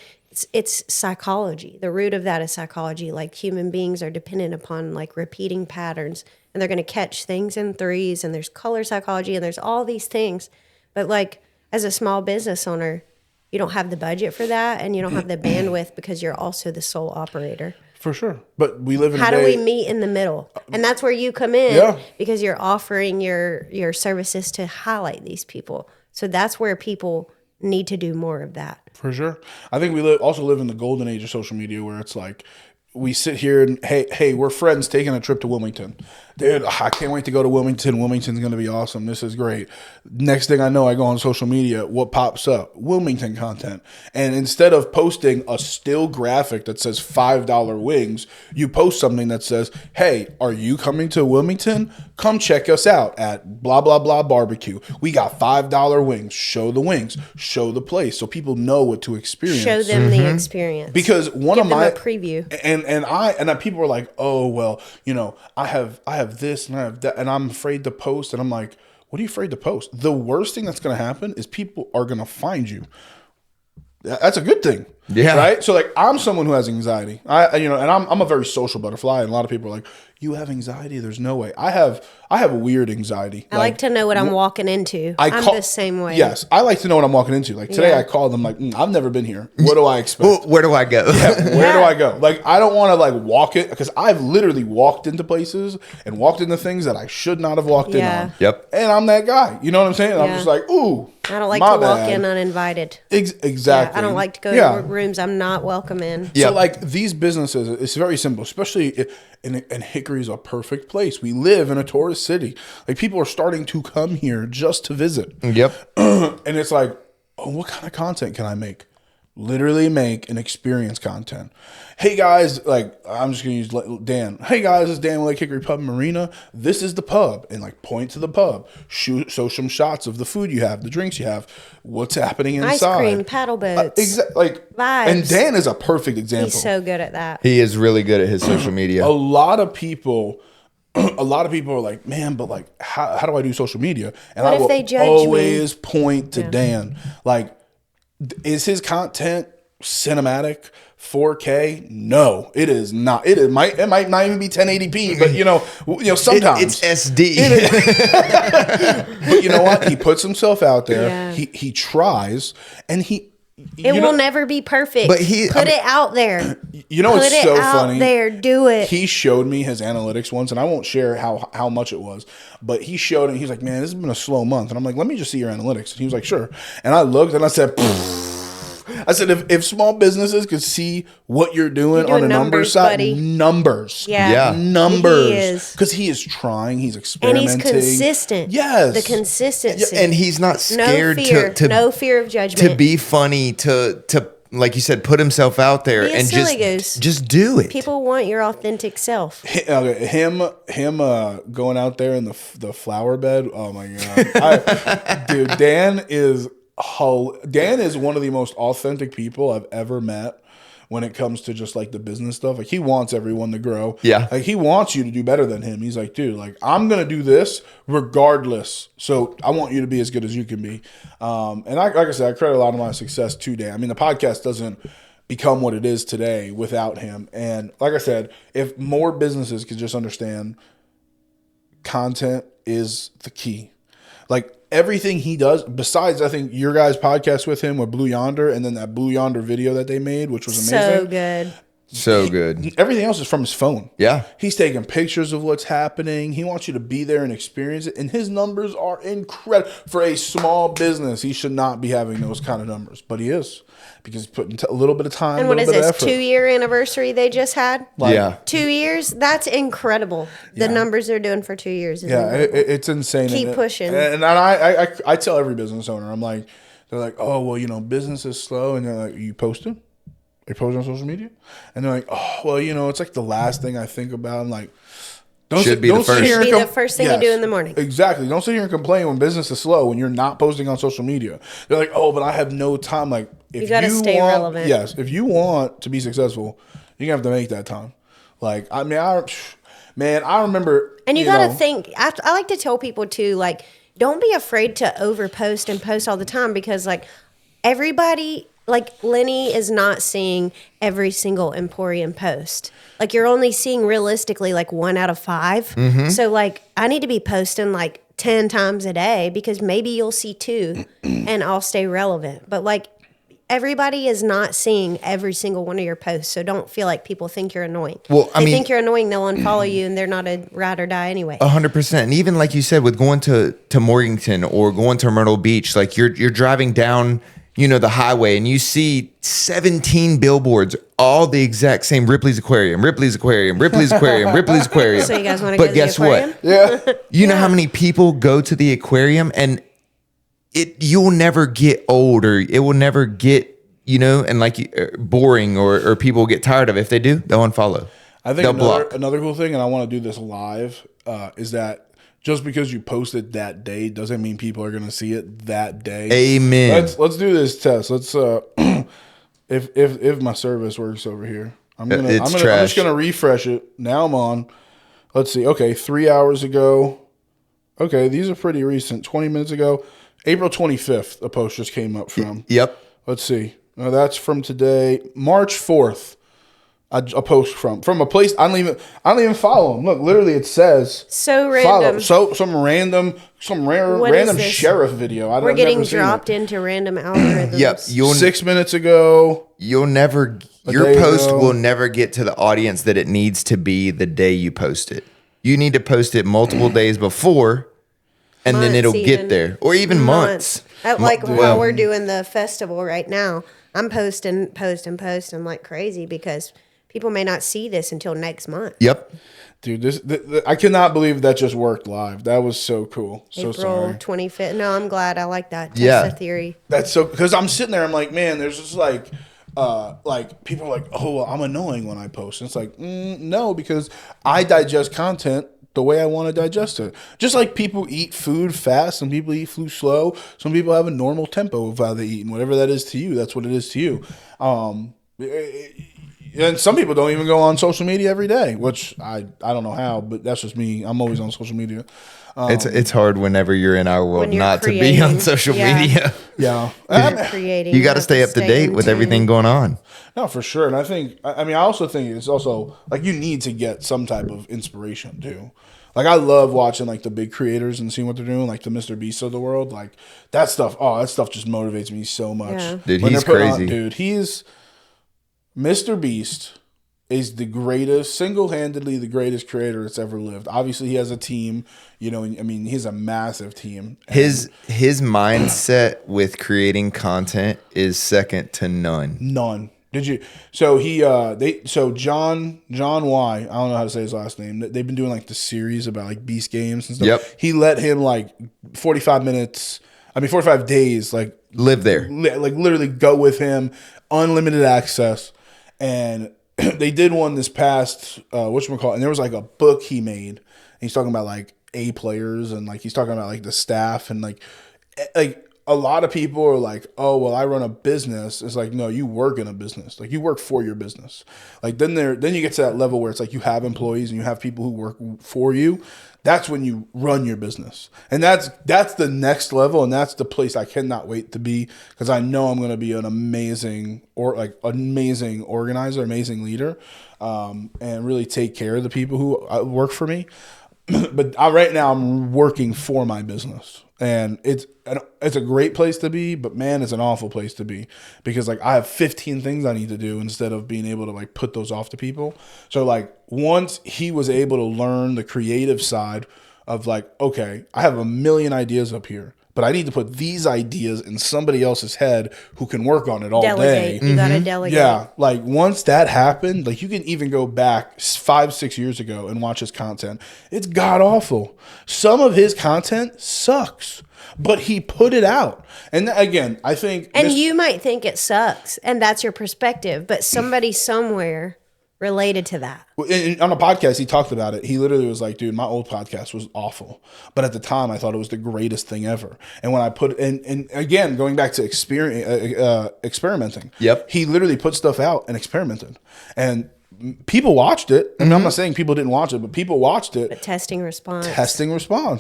It's psychology. The root of that is psychology. Like human beings are dependent upon like repeating patterns and they're going to catch things in threes and there's color psychology and there's all these things. But like as a small business owner, you don't have the budget for that and you don't have the bandwidth because you're also the sole operator. For sure. But we live in How do we meet in the middle? And that's where you come in because you're offering your services to highlight these people. So that's where people need to do more of that. For sure. I think we also live in the golden age of social media where it's like we sit here and, hey, we're friends taking a trip to Wilmington. Dude, I can't wait to go to Wilmington. Wilmington's going to be awesome. This is great. Next thing I know, I go on social media. What pops up? Wilmington content. And instead of posting a still graphic that says $5 wings, you post something that says, hey, are you coming to Wilmington? Come check us out at blah, blah, blah barbecue. We got $5 wings. Show the wings. Show the place so people know what to experience. Show them the experience. Because Give them a preview. And people were like, oh, well, I have this and I have that, and I'm afraid to post. And I'm like, what are you afraid to post? The worst thing that's going to happen is people are going to find you. That's a good thing. Yeah. Right. So like, I'm someone who has anxiety. And I'm a very social butterfly. And a lot of people are like, you have anxiety? There's no way. I have a weird anxiety. I like to know what I'm walking into. I'm the same way. Yes. I like to know what I'm walking into. Like today I called them like, I've never been here. What do I expect? Where do I go? Where do I go? Like, I don't want to like walk it because I've literally walked into places and walked into things that I should not have walked in on. Yep. And I'm that guy. You know what I'm saying? I'm just like, ooh. I don't like to walk in uninvited. Exactly. I don't like to go to rooms I'm not welcome in. So like these businesses, it's very simple, especially and Hickory's a perfect place. We live in a tourist city. Like people are starting to come here just to visit. Yep. And it's like, oh, what kind of content can I make? Literally make an experience content. Hey guys, like I'm just gonna use Dan. Hey guys, it's Dan with Lake Hickory Pub and Marina. This is the pub, and like point to the pub. Show some shots of the food you have, the drinks you have, what's happening inside. Ice cream, paddle boats, vibes. And Dan is a perfect example. He's so good at that. He is really good at his social media. A lot of people are like, man, but like, how do I do social media? And what if they judge always point to Dan. Like, is his content cinematic 4K. No, it is not. It might not even be 1080p, but you know sometimes it's SD. But you know what? He puts himself out there. Yeah. He tries, and it will never be perfect. But put it out there. You know, it's so funny. There, do it. He showed me his analytics once, and I won't share how much it was, but he showed it. He's like, "Man, this has been a slow month," and I'm like, "Let me just see your analytics." And he was like, "Sure." And I looked, and I said, if small businesses could see what you're doing on a numbers side, buddy. numbers, numbers, because he is trying, he's experimenting, and he's consistent. Yes, the consistency, and he's not scared no fear of judgment, to be funny, to like you said, put himself out there and just do it. People want your authentic self. Him going out there in the flower bed. Oh my god, dude, Dan is one of the most authentic people I've ever met when it comes to just like the business stuff. Like he wants everyone to grow. Yeah. Like he wants you to do better than him. He's like, dude, like I'm going to do this regardless. So I want you to be as good as you can be. And like I said, I credit a lot of my success to Dan. I mean, the podcast doesn't become what it is today without him. And like I said, if more businesses could just understand content is the key. Like everything he does, besides I think your guys' podcast with him with Blue Yonder, and then that Blue Yonder video that they made, which was amazing. So good. Everything else is from his phone. Yeah. He's taking pictures of what's happening. He wants you to be there and experience it. And his numbers are incredible. For a small business, he should not be having those kind of numbers. But he is. Because he's putting a little bit of time, and what is this, effort. 2-year anniversary they just had? Yeah. 2 years? That's incredible. The numbers they're doing for 2 years. It's insane. Keep pushing. And I tell every business owner, I'm like, they're like, oh, well, business is slow. And they're like, are you posting? Are you posting on social media? And they're like, oh, well, it's like the last thing I think about. I'm like, Should be the first thing you do in the morning. Exactly. Don't sit here and complain when business is slow when you're not posting on social media. They're like, oh, but I have no time. Like, if you gotta stay relevant. Yes, if you want to be successful, you're gonna have to make that time. Like, I mean, I remember. And you gotta think. I like to tell people too, like, don't be afraid to overpost and post all the time, because like everybody. Like Lenny is not seeing every single Emporium post. Like you're only seeing realistically like 1 out of 5. Mm-hmm. So like I need to be posting like 10 times a day, because maybe you'll see 2 and I'll stay relevant. But like everybody is not seeing every single one of your posts. So don't feel like people think you're annoying. Well, I mean, think you're annoying, they'll unfollow you, and they're not a ride or die anyway. 100%. And even like you said, with going to Morganton or going to Myrtle Beach, like you're driving down the highway, and you see 17 billboards, all the exact same Ripley's Aquarium, Ripley's Aquarium, Ripley's Aquarium, Ripley's Aquarium. So you guys want to go to the aquarium? But guess what? Yeah. You know how many people go to the aquarium, and you'll never get old, or it will never get, and like boring, or people get tired of it. If they do, they'll unfollow. I think another cool thing, and I want to do this live, is that just because you post it that day doesn't mean people are going to see it that day. Amen. Let's do this test. Let's if my service works over here, I'm just gonna refresh it. Now I'm on. Let's see. Okay, 3 hours ago. Okay, these are pretty recent. 20 minutes ago, April 25th, a post just came up from. Yep. Let's see. Now that's from today, March 4th. A post from a place I don't even follow them. Look, literally it says so random. Some random sheriff video. We're getting dropped into random algorithms. Yep. 6 minutes ago. Your post will never get to the audience that it needs to be the day you post it. You need to post it multiple days before, and then it'll get there, or even months. While we're doing the festival right now, I'm posting like crazy, because people may not see this until next month. Yep. Dude, I cannot believe that just worked live. That was so cool. April 25th. No, I'm glad. I like that. Test the theory. That's so, because I'm sitting there, I'm like, man, there's just like people are like, oh, well, I'm annoying when I post. And it's like, no, because I digest content the way I want to digest it. Just like people eat food fast, some people eat food slow, some people have a normal tempo of how they eat, and whatever that is to you, that's what it is to you. And some people don't even go on social media every day, which I don't know how, but that's just me. I'm always on social media. It's hard whenever you're in our world not creating. To be on social media. Yeah. Creating. You got to stay up to date with everything going on. No, for sure. And I also think it's also like you need to get some type of inspiration too. Like I love watching like the big creators and seeing what they're doing, like the Mr. Beast of the world. Like that stuff. Oh, that stuff just motivates me so much. Yeah. Dude, he's crazy. Mr. Beast is the greatest, single-handedly the greatest creator that's ever lived. Obviously, he has a team. You know, I mean, he's a massive team. His mindset with creating content is second to none. None. Did you? So John Y. I don't know how to say his last name. They've been doing like the series about like Beast games and stuff. Yep. He let him like 45 days like live there, like literally go with him, unlimited access, and they did one this past whatchamacallit, and there was like a book he made, and he's talking about like A players and like he's talking about like the staff and like a lot of people are like, oh, well, I run a business. It's like, no, you work in a business. Like you work for your business. Like then you get to that level where it's like you have employees and you have people who work for you. That's when you run your business. And that's the next level. And that's the place I cannot wait to be, because I know I'm going to be an amazing organizer, amazing leader, and really take care of the people who work for me. But right now I'm working for my business. And it's a great place to be, but man, it's an awful place to be, because like I have 15 things I need to do instead of being able to like put those off to people. So like once he was able to learn the creative side of like, okay, I have a million ideas up here, but I need to put these ideas in somebody else's head who can work on it all delegate. day. You gotta delegate. Yeah, like once that happened, like you can even go back 5-6 years ago and watch his content. It's god awful. Some of his content sucks, but he put it out. And again, I think, and you might think it sucks, and that's your perspective, but somebody somewhere related to that. On a podcast, he talked about it. He literally was like, dude, my old podcast was awful, but at the time I thought it was the greatest thing ever. And when I put and again, going back to experimenting, yep, he literally put stuff out and experimented, and people watched it. And I'm not saying people didn't watch it, but people watched it. But testing response.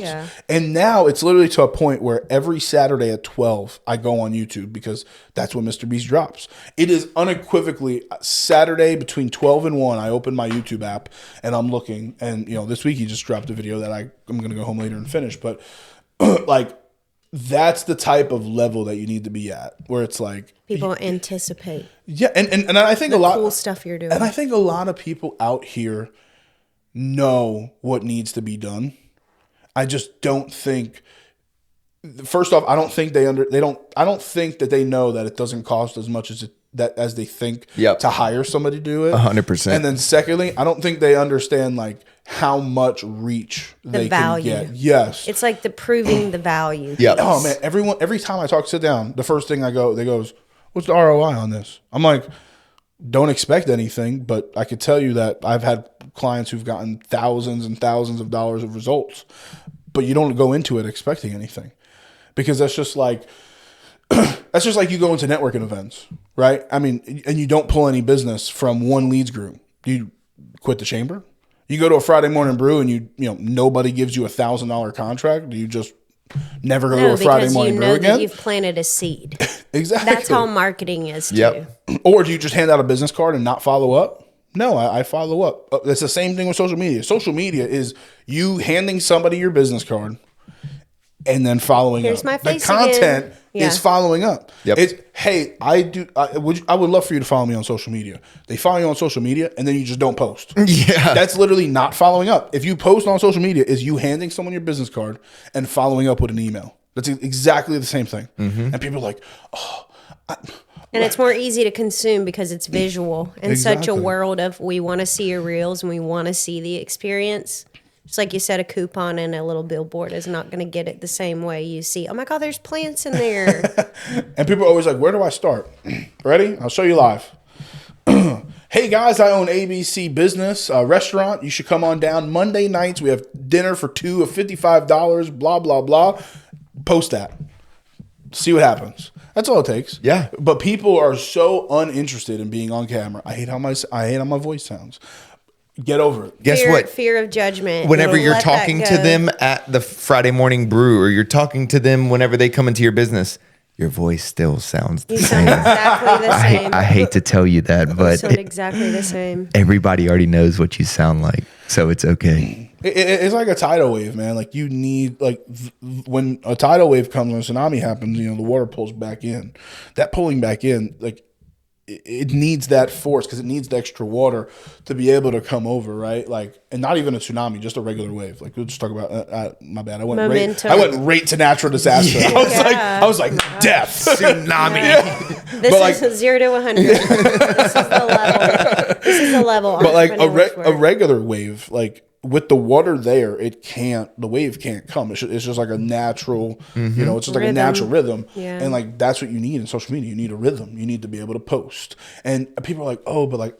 Yeah. And now it's literally to a point where every Saturday at 12, I go on YouTube, because that's when Mr. Beast drops. It is unequivocally Saturday between 12 and 1. I open my YouTube app and I'm looking. And, you know, this week he just dropped a video that I'm going to go home later and finish. But like, that's the type of level that you need to be at, where it's like people anticipate. Yeah, and I think a lot cool stuff you're doing. And I think a lot of people out here know what needs to be done. I just don't think. First off, I don't think I don't think that they know that it doesn't cost as much as they think to hire somebody to do it. 100%. And then secondly, I don't think they understand like how much reach they can get. Yes. It's like proving the value. Yeah. Oh man, every time I sit down, the first thing they goes, what's the ROI on this? I'm like, don't expect anything, but I could tell you that I've had clients who've gotten thousands and thousands of dollars of results, but you don't go into it expecting anything, because that's just like you go into networking events, right? I mean, and you don't pull any business from one leads group. You quit the chamber. You go to a Friday morning brew and you know nobody gives you $1,000 contract. Do you just never go to a Friday morning brew again? That you've planted a seed. Exactly. That's how marketing is too. Yep. Or do you just hand out a business card and not follow up? No, I follow up. It's the same thing with social media. Social media is you handing somebody your business card and then following Here's up. my face the content again. Yeah. is following up. Yep. It's, hey, I would love for you to follow me on social media. They follow you on social media and then you just don't post. Yeah. That's literally not following up. If you post on social media, is you handing someone your business card and following up with an email. That's exactly the same thing. Mm-hmm. And people are like, oh. And it's more easy to consume because it's visual. In such a world of we want to see your reels and we want to see the experience. Just like you said, a coupon and a little billboard is not going to get it the same way you see, oh my God, there's plants in there. And people are always like, where do I start? Ready? I'll show you live. Hey guys, I own ABC Business, a restaurant. You should come on down. Monday nights, we have dinner for two of $55, blah, blah, blah. Post that. See what happens. That's all it takes. Yeah. But people are so uninterested in being on camera. I hate how my voice sounds. Get over it. Guess what? Fear of judgment. Whenever you're talking to them at the Friday morning brew, or you're talking to them whenever they come into your business, your voice still sounds the same. Exactly the same. I hate to tell you that, but sound exactly the same. Everybody already knows what you sound like, so it's okay. It's like a tidal wave, man. Like you need, when a tidal wave comes, when a tsunami happens, the water pulls back in. That pulling back in, like it needs that force because it needs the extra water to be able to come over, right? Like, and not even a tsunami, just a regular wave. Like we'll just talk about. My bad. I went right to natural disaster. Yeah. I was like death, tsunami. Yeah. This is 0 to 100. This is the level. But like a regular wave, like with the water there, the wave can't come. It's just like a natural, it's just like a natural rhythm. Yeah. And like, that's what you need in social media. You need a rhythm. You need to be able to post. And people are like, oh, but like,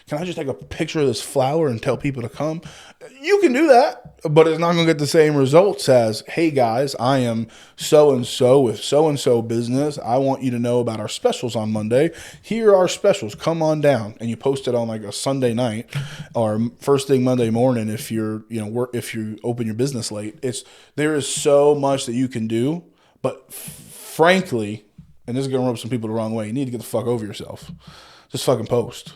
can I just take a picture of this flower and tell people to come? You can do that, but it's not going to get the same results as, hey guys, I am so-and-so with so-and-so business. I want you to know about our specials on Monday. Here are our specials. Come on down. And you post it on like a Sunday night or first thing Monday morning if if you open your business late. There is so much that you can do, but frankly, and this is going to rub some people the wrong way, you need to get the fuck over yourself. Just fucking post.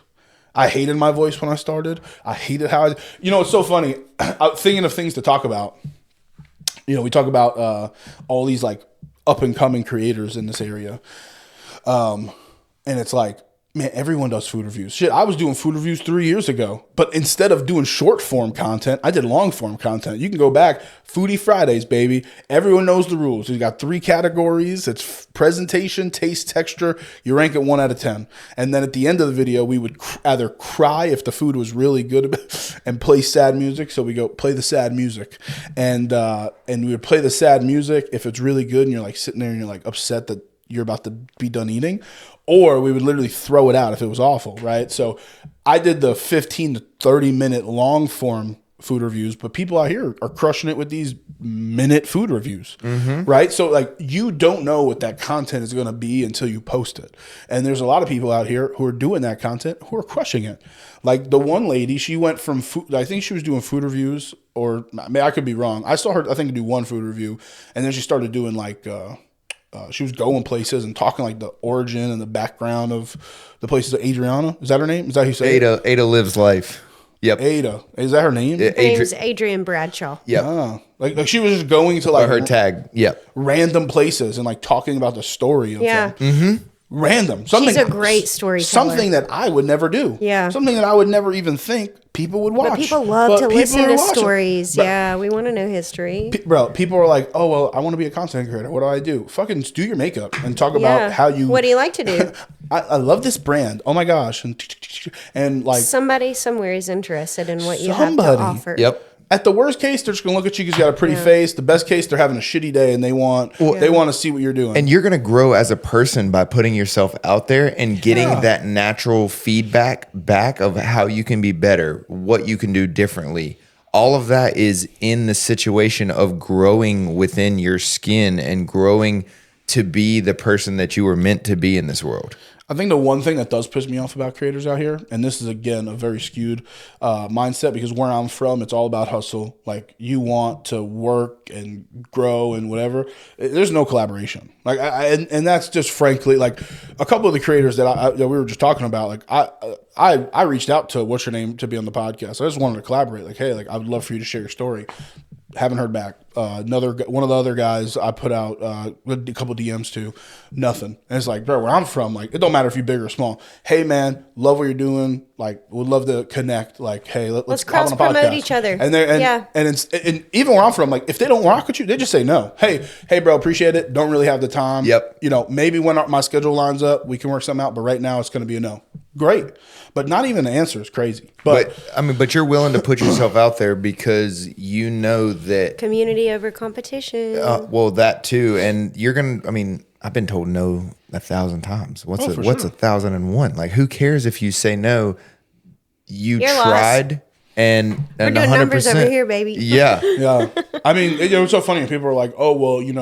I hated my voice when I started. I hated how it's so funny. I'm thinking of things to talk about. We talk about all these like up and coming creators in this area. And it's like, man, everyone does food reviews. Shit, I was doing food reviews 3 years ago. But instead of doing short form content, I did long form content. You can go back. Foodie Fridays, baby. Everyone knows the rules. You got 3 categories. It's presentation, taste, texture. You rank it 1 out of 10. And then at the end of the video, we would either cry if the food was really good and play sad music. So we go play the sad music. And we would play the sad music if it's really good and you're like sitting there and you're like upset that you're about to be done eating. Or we would literally throw it out if it was awful, right? So I did the 15 to 30 minute long form food reviews, but people out here are crushing it with these minute food reviews, right? So like you don't know what that content is going to be until you post it. And there's a lot of people out here who are doing that content who are crushing it. Like the one lady, she went from food, I think she was doing food reviews, or I could be wrong. I saw her, I think, do one food review, and then she started doing like, she was going places and talking like the origin and the background of the places. Adriana, is that her name? Is that who you say? Ada lives life. Yep. Ada, is that her name? Her name's Adrian Bradshaw. Yeah. Like she was just going to like her tag. Yep. Random places and like talking about the story of them. Mm-hmm. Random. She's a great storyteller. Something that I would never do. Yeah. Something that I would never even think people would watch. But people love to listen to stories. Yeah, we want to know history. Bro, people are like, oh, well, I want to be a content creator. What do I do? Fucking do your makeup and talk about how you... What do you like to do? I love this brand. Oh, my gosh. And like... Somebody somewhere is interested in what you have to offer. Yep. At the worst case, they're just going to look at you because you got a pretty face. The best case, they're having a shitty day and they want to see what you're doing. And you're going to grow as a person by putting yourself out there and getting that natural feedback back of how you can be better, what you can do differently. All of that is in the situation of growing within your skin and growing to be the person that you were meant to be in this world. I think the one thing that does piss me off about creators out here, and this is, again, a very skewed mindset, because where I'm from, it's all about hustle. Like, you want to work and grow and whatever. There's no collaboration. Like, and that's just frankly, like, a couple of the creators that we were just talking about, like, I reached out to What's Your Name to be on the podcast. I just wanted to collaborate. Like, hey, like, I would love for you to share your story. Haven't heard back. One of the other guys I put out a couple DMs to, nothing. And it's like, bro, where I'm from, like, it don't matter if you're big or small. Hey, man, love what you're doing. Like, would love to connect. Like, hey, let's cross promote each other. And even where I'm from, like, if they don't rock with you, they just say no. Hey, bro, appreciate it. Don't really have the time. Yep. Maybe when my schedule lines up, we can work something out. But right now, it's going to be a no. Great. But not even the answer is crazy. But you're willing to put yourself out there because you know that community over competition. Well, that too, and you're gonna. I mean, I've been told no 1,000 times. What's 1,001? Like, who cares if you say no? You're tried, lost. And we're doing 100%. Numbers over here, baby. Yeah, yeah. I mean, it's so funny. People are like, "Oh, well, you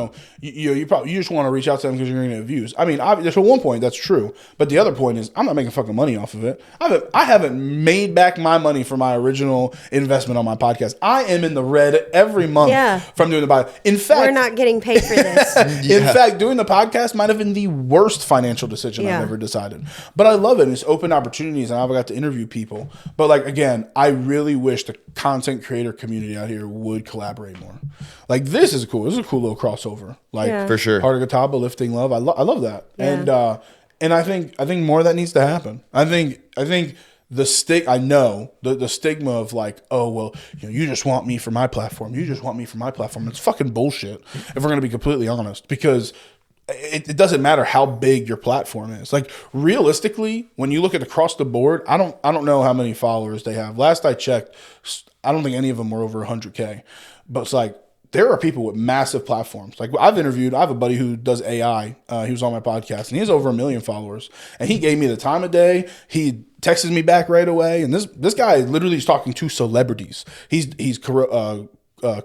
just want to reach out to them because you're going to get views." I mean, at one point that's true, but the other point is I'm not making fucking money off of it. I haven't made back my money for my original investment on my podcast. I am in the red every month from doing the podcast. In fact, we're not getting paid for this. In fact, doing the podcast might have been the worst financial decision I've ever decided. But I love it. It's open opportunities, and I've got to interview people. But like again, I really wish the content creator community out here would collaborate more. Like this is cool. This is a cool little crossover. Like for sure. Heart of Catawba, Lifting Love. I love that. Yeah. And I think more of that needs to happen. I think the stigma of like, oh well, you just want me for my platform. You just want me for my platform. It's fucking bullshit. If we're gonna be completely honest, because it doesn't matter how big your platform is. Like realistically, when you look at across the board, I don't know how many followers they have. Last I checked, I don't think any of them were over 100K. But it's like there are people with massive platforms. Like I have a buddy who does AI. He was on my podcast and he has over 1 million followers. And he gave me the time of day. He texted me back right away. And this guy literally is talking to celebrities. He's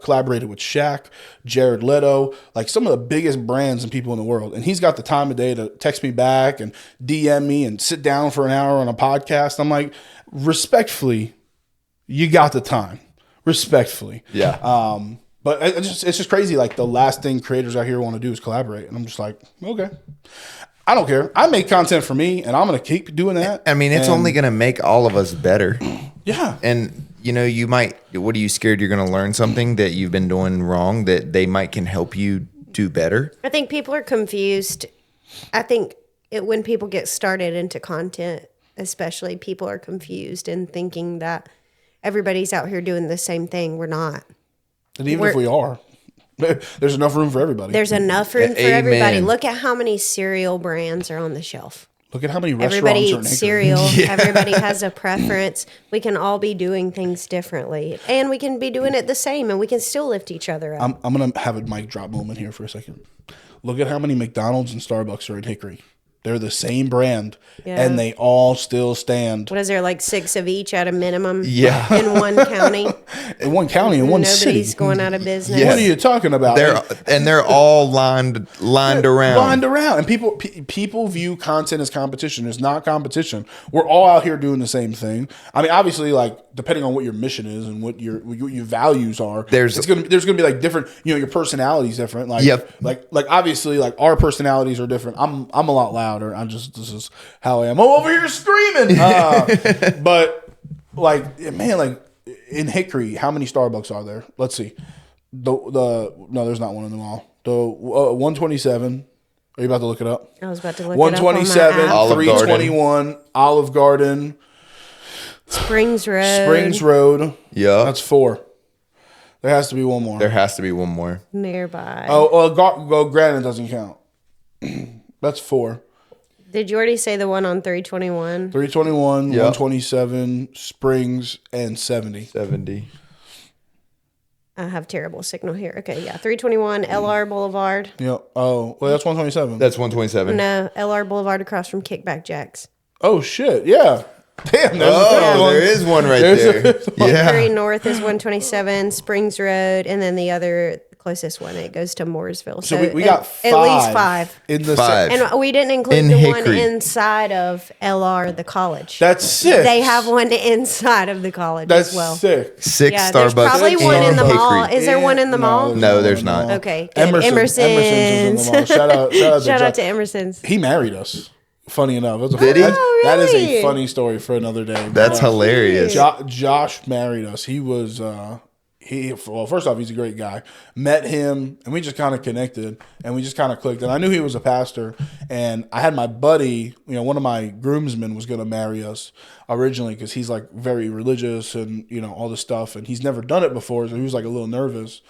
collaborated with Shaq, Jared Leto, like some of the biggest brands and people in the world. And he's got the time of day to text me back and DM me and sit down for an hour on a podcast. I'm like, respectfully, you got the time. Respectfully. Yeah. But it's just crazy. Like the last thing creators out here want to do is collaborate. And I'm just like, okay. I don't care. I make content for me and I'm going to keep doing that. I mean, it's only going to make all of us better. Yeah. And you might, what are you scared you're going to learn something that you've been doing wrong that they might can help you do better? I think people are confused. I think when people get started into content, especially, people are confused and thinking that everybody's out here doing the same thing. We're not. And even if we are, there's enough room for everybody. There's enough room for everybody. Look at how many cereal brands are on the shelf. Look at how many restaurants everybody are in eats cereal. Everybody has a preference. We can all be doing things differently. And we can be doing it the same, and we can still lift each other up. I'm going to have a mic drop moment here for a second. Look at how many McDonald's and Starbucks are in Hickory. They're the same brand, and they all still stand. What is there, like 6 of each at a minimum? Yeah. In one county? In one county, in one city. Nobody's going out of business. Yes. What are you talking about? They're all lined around. Lined around. And people view content as competition. It's not competition. We're all out here doing the same thing. I mean, obviously, like, depending on what your mission is and what your values are, there's gonna be like different, your personality's different. Like, like obviously, like our personalities are different. I'm a lot louder. This is how I am. I'm over here screaming. But like, man, like in Hickory, how many Starbucks are there? Let's see. No, there's not one in the mall. The 127. Are you about to look it up? I was about to look 127, it up. 321, Olive Garden, Springs Road. Yeah, that's 4. There has to be one more. Nearby. Oh, Granite doesn't count. That's 4. Did you already say the one on 321? 321, 127, Springs, and 70. I have terrible signal here. Okay, yeah. 321 LR Boulevard. Yeah. Oh, well, that's 127. That's 127. No, LR Boulevard across from Kickback Jacks. Oh, shit. Yeah. Damn. There is one right there. Yeah. Hickory North is 127, Springs Road, and then the other closest one, it goes to Mooresville. So we got 5. At least 5. In the 5. And we didn't include the Hickory one inside of LR, the college. That's 6. They have one inside of the college as well. That's 6 yeah, Starbucks. There's probably one in the mall. Hickory. Is there one in the mall? No, there's not. Okay. Good. Emerson's is in the mall. Shout out to Emerson's. He married us. Funny enough. Did he? That is a funny story for another day. That's hilarious. Josh married us. He was... well, first off, he's a great guy. Met him, and we just kind of connected, and we just kind of clicked. And I knew he was a pastor, and I had my buddy, one of my groomsmen was going to marry us originally because he's like very religious and all this stuff, and he's never done it before, so he was like a little nervous.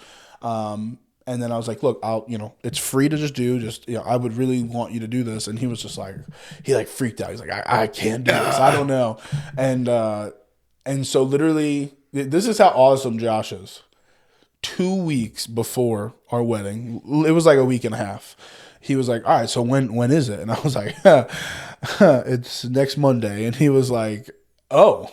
And then I was like, look, it's free to just do. I would really want you to do this. And he was just like, he freaked out. He's like, I can't do this. I don't know. And so literally, this is how awesome Josh is. 2 weeks before our wedding, it was like a week and a half. He was like, all right, so when is it? And I was like, it's next Monday. And he was like, oh,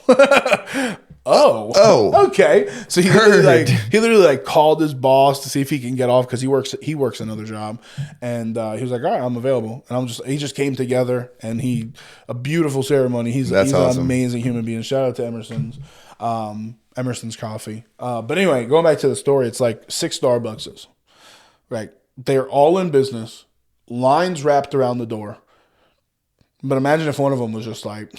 Oh, okay. So he literally called his boss to see if he can get off because he works another job, and he was like, all right, I'm available, and he just came together, and a beautiful ceremony. He's awesome. An amazing human being. Shout out to Emerson's Coffee. But anyway, going back to the story, it's like 6 Starbuckses, right? They're all in business, lines wrapped around the door. But imagine if one of them was just like,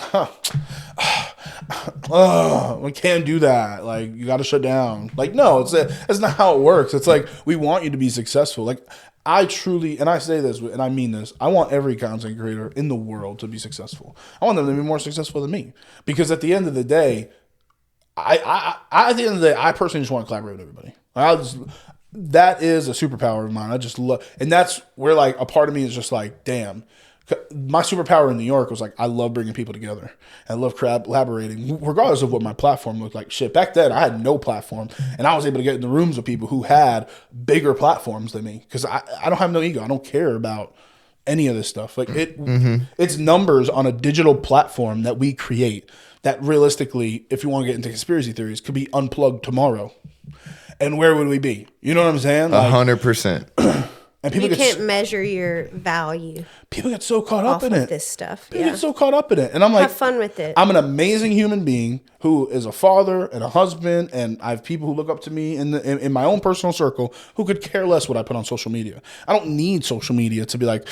we can't do that. Like, you got to shut down. Like, no, that's not how it works. It's like, we want you to be successful. Like, I truly, and I say this, and I mean this, I want every content creator in the world to be successful. I want them to be more successful than me. Because at the end of the day, at the end of the day, I personally just want to collaborate with everybody. That is a superpower of mine. I just love, and that's where like a part of me is just like, damn. My superpower in New York was like, I love bringing people together. I love collaborating, regardless of what my platform looked like. Shit, back then I had no platform, and I was able to get in the rooms with people who had bigger platforms than me because I don't have no ego. I don't care about any of this stuff. Like it's numbers on a digital platform that we create that realistically, if you want to get into conspiracy theories, could be unplugged tomorrow. And where would we be? You know what I'm saying? 100%. And people can't measure your value. People get so caught up in it. This stuff. People get so caught up in it. And I'm like, have fun with it. I'm an amazing human being who is a father and a husband, and I have people who look up to me in my own personal circle who could care less what I put on social media. I don't need social media to be like,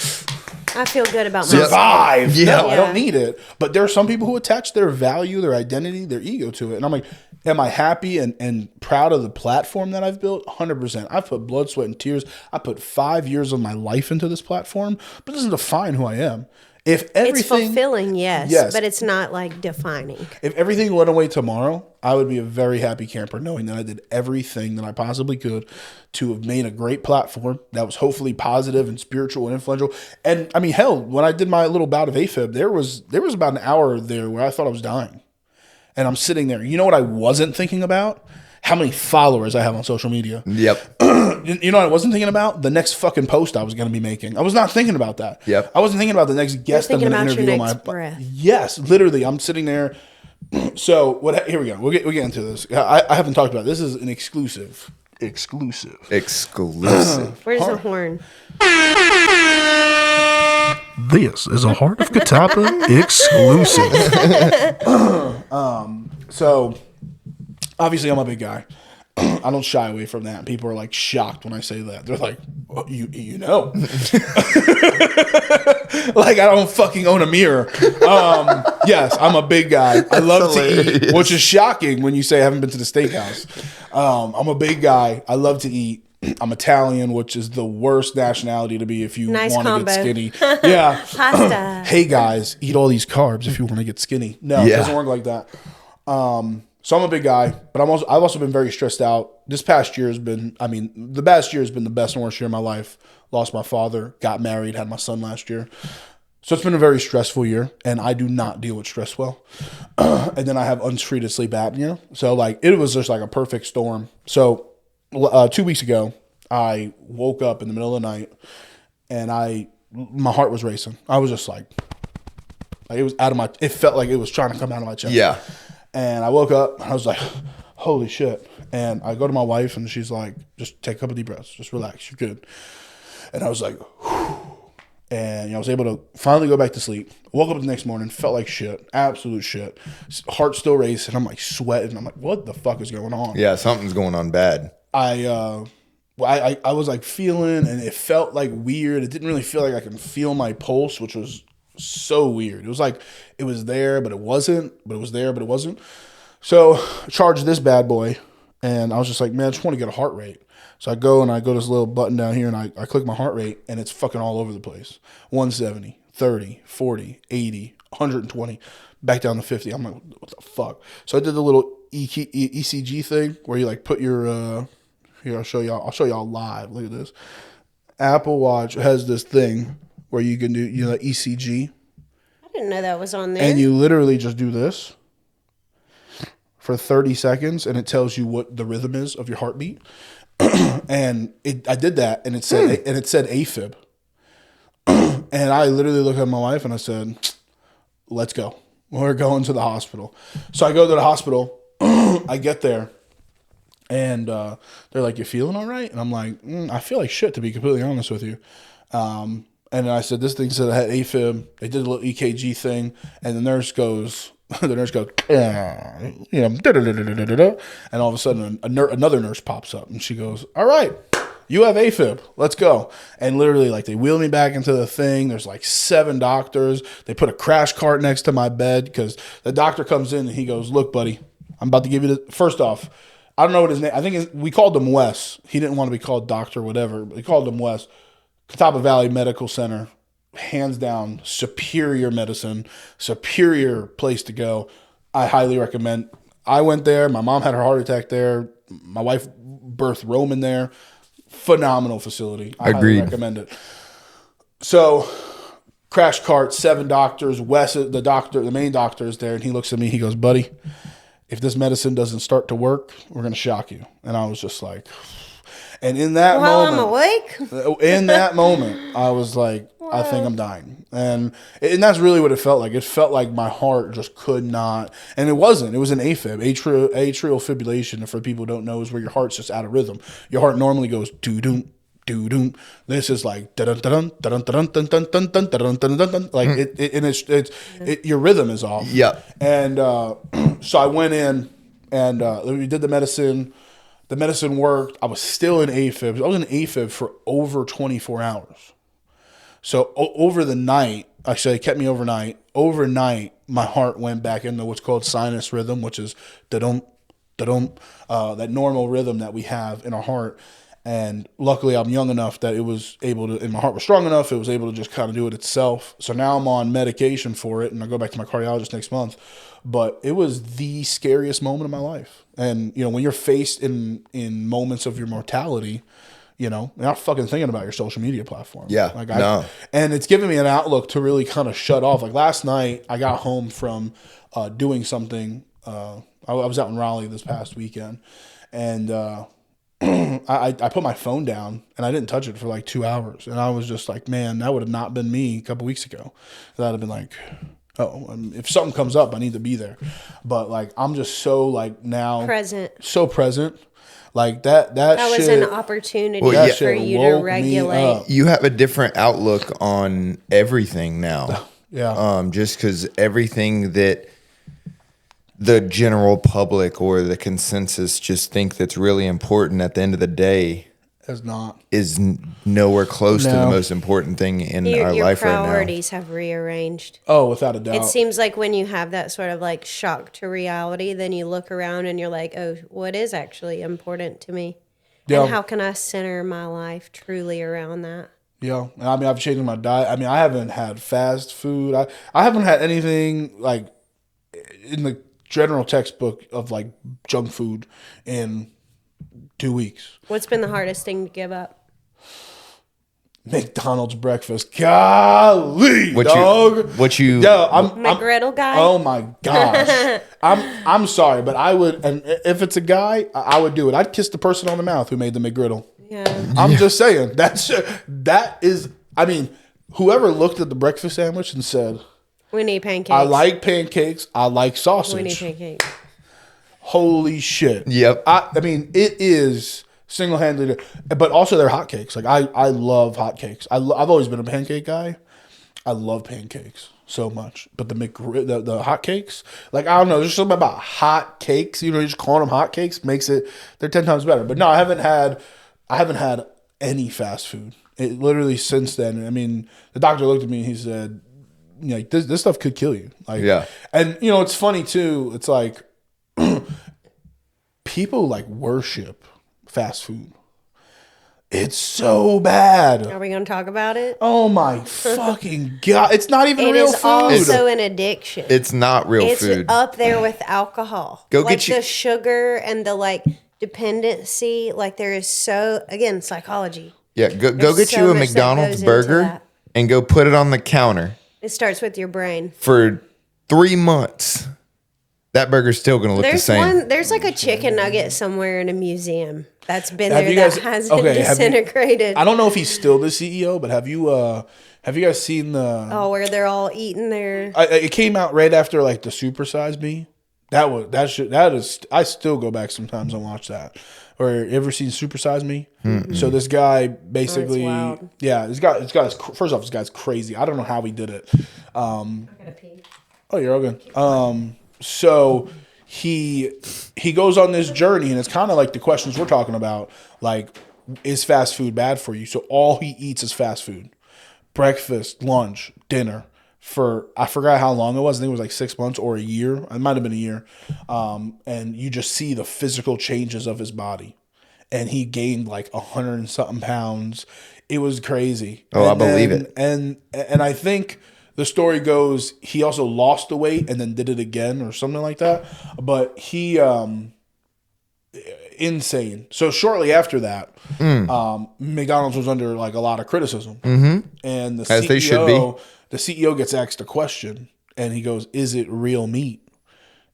I feel good about survive. Yeah. No, I don't need it. But there are some people who attach their value, their identity, their ego to it. And I'm like, am I happy and proud of the platform that I've built? 100%. I've put blood, sweat, and tears. I put 5 years of my life into this platform, but it doesn't define who I am. If everything, it's fulfilling, yes, but it's not like defining. If everything went away tomorrow, I would be a very happy camper knowing that I did everything that I possibly could to have made a great platform that was hopefully positive and spiritual and influential. And I mean, hell, when I did my little bout of AFib, there was about an hour there where I thought I was dying. And I'm sitting there. You know what I wasn't thinking about? How many followers I have on social media. Yep. You know what I wasn't thinking about? The next fucking post I was going to be making. I was not thinking about that. Yep. I wasn't thinking about the next guest I'm going to interview. Yes, literally. I'm sitting there. So here we go. We'll get into this. I haven't talked about it. This is an exclusive. Where's the horn? This is a Heart of Catawba exclusive. So obviously I'm a big guy. I don't shy away from that. People are like shocked when I say that. They're like, well, you know. Like I don't fucking own a mirror. Yes, I'm a big guy. I love to eat, which is shocking when you say I haven't been to the steakhouse. I'm a big guy. I love to eat. I'm Italian, which is the worst nationality to be if you want to get skinny. Yeah. Pasta. Hey guys, eat all these carbs if you want to get skinny. No, it doesn't work like that. So I'm a big guy, but I've also been very stressed out. This past year has been, the past year has been the best and worst year of my life. Lost my father, got married, had my son last year. So it's been a very stressful year, and I do not deal with stress well. And then I have untreated sleep apnea. So like it was just like a perfect storm. So 2 weeks ago, I woke up in the middle of the night, and my heart was racing. I was just like it was it felt like it was trying to come out of my chest. Yeah. And I woke up, and I was like, holy shit. And I go to my wife, and she's like, just take a couple deep breaths. Just relax. You're good. And I was like, whew. And I was able to finally go back to sleep. Woke up the next morning, felt like shit. Absolute shit. Heart still racing. I'm like sweating. I'm like, what the fuck is going on? Yeah, something's going on bad. I was like feeling, and it felt like weird. It didn't really feel like I could feel my pulse, which was so weird. It was like it was there, but it wasn't. But it was there, but it wasn't. So I charged this bad boy, and I was just like, man, I just want to get a heart rate. So I go to this little button down here, and I click my heart rate, and it's fucking all over the place. 170, 30, 40, 80, 120, back down to 50. I'm like, what the fuck? So I did the little ECG thing where you like put your here, I'll show y'all live. Look at this. Apple Watch has this thing where you can do ECG. I didn't know that was on there. And you literally just do this for 30 seconds, and it tells you what the rhythm is of your heartbeat. And I did that, and it said AFib. And I literally looked at my wife and I said, "Let's go. We're going to the hospital." So I go to the hospital, I get there. And they're like, "You feeling all right?" And I'm like, "I feel like shit, to be completely honest with you." And I said, "This thing said I had AFib." They did a little EKG thing, and the nurse goes, you know, and all of a sudden another nurse pops up, and she goes, "All right, you have AFib. Let's go." And literally, like, they wheel me back into the thing. There's like 7 doctors. They put a crash cart next to my bed because the doctor comes in and he goes, "Look, buddy, I'm about to give you the first off." I don't know what his name. I think we called him Wes. He didn't want to be called Doctor whatever. But we called him Wes. Catawba Valley Medical Center, hands down, superior medicine, superior place to go. I highly recommend. I went there. My mom had her heart attack there. My wife birthed Roman there. Phenomenal facility. I highly recommend it. So, crash cart, 7 doctors. Wes, the doctor, the main doctor, is there, and he looks at me. He goes, "Buddy, if this medicine doesn't start to work, we're going to shock you." And I was just like, and in that moment, I'm awake. in that moment, I was like, I think I'm dying. And that's really what it felt like. It felt like my heart just could not, and it wasn't. It was an AFib, atrial fibrillation. And for people who don't know, is where your heart's just out of rhythm. Your heart normally goes doo-doom, doo-doom. This is like dun-dun-dun, dun-dun-dun, dun-dun-dun, dun-dun-dun, dun-dun-dun. Like it's your rhythm is off. Yeah. And so I went in and we did the medicine. The medicine worked. I was still in AFib. I was in AFib for over 24 hours. So over the night, actually it kept me overnight. Overnight, my heart went back into what's called sinus rhythm, which is da-dum, da-dum, that normal rhythm that we have in our heart. And luckily, I'm young enough that it was able to, and my heart was strong enough, it was able to just kind of do it itself. So now I'm on medication for it, and I go back to my cardiologist next month. But it was the scariest moment of my life. And, you know, when you're faced in moments of your mortality, you know, you're not fucking thinking about your social media platform. Yeah, like no. And it's given me an outlook to really kind of shut off. Like last night, I got home from doing something. I was out in Raleigh this past weekend, and I put my phone down and I didn't touch it for like 2 hours. And I was just like, man, that would have not been me a couple weeks ago. I'd have been like, oh, if something comes up, I need to be there. But like, I'm just so like now so present. Like that was shit, an opportunity for you to regulate. You have a different outlook on everything now. Yeah. Just because everything that the general public or the consensus just think that's really important at the end of the day is nowhere close to the most important thing in our life right now. Your priorities have rearranged. Oh, without a doubt. It seems like when you have that sort of like shock to reality, then you look around and you're like, oh, what is actually important to me? Yeah. And how can I center my life truly around that? Yeah. I mean, I've changed my diet. I mean, I haven't had fast food. I haven't had anything like in the general textbook of like junk food in 2 weeks. What's been the hardest thing to give up? McDonald's breakfast. Golly, dog. I'm McGriddle guy. Oh my gosh. I'm sorry, but I would, and if it's a guy, I would do it. I'd kiss the person on the mouth who made the McGriddle. Yeah. I'm just saying that is. I mean, whoever looked at the breakfast sandwich and said, "We need pancakes. I like pancakes. I like sausage. We need pancakes." Holy shit. Yep. I mean, it is single-handedly, but also they're hotcakes. Like I love hotcakes. I've always been a pancake guy. I love pancakes so much. But the hotcakes, like I don't know, there's something about hot cakes. You know, just calling them hotcakes makes it, they're 10 times better. But no, I haven't had any fast food. It literally since then. I mean, the doctor looked at me and he said, you know, like this stuff could kill you. Like, yeah. And you know, it's funny too. It's like people like worship fast food. It's so bad. Are we going to talk about it? Oh my fucking God. It's not even real real food. It's also an addiction. It's not real food. It's up there with alcohol. Get the sugar and the like dependency. Like there is so, again, psychology. Yeah, go get you a McDonald's burger and go put it on the counter. It starts with your brain. For 3 months. That burger's still going to look the same. There's like a chicken nugget somewhere in a museum that's been there that hasn't disintegrated. I don't know if he's still the CEO, but have you guys seen the? Oh, where they're all eating their. It came out right after like the Super Size Me I still go back sometimes and watch that. Or ever seen Super Size Me? Mm-hmm. So this guy basically, this guy's first off, this guy's crazy. I don't know how he did it. I gotta pee. Oh, you're all good. So he goes on this journey, and it's kind of like the questions we're talking about. Like, is fast food bad for you? So all he eats is fast food, breakfast, lunch, dinner. I forgot how long it was. I think it was like 6 months or a year. It might have been a year. And you just see the physical changes of his body. And he gained like 100 and something pounds. It was crazy. Oh, I believe it. And I think the story goes he also lost the weight and then did it again or something like that. But he insane. So shortly after that, McDonald's was under like a lot of criticism. Mm-hmm. And as they should be. The CEO gets asked a question, and he goes, "Is it real meat?"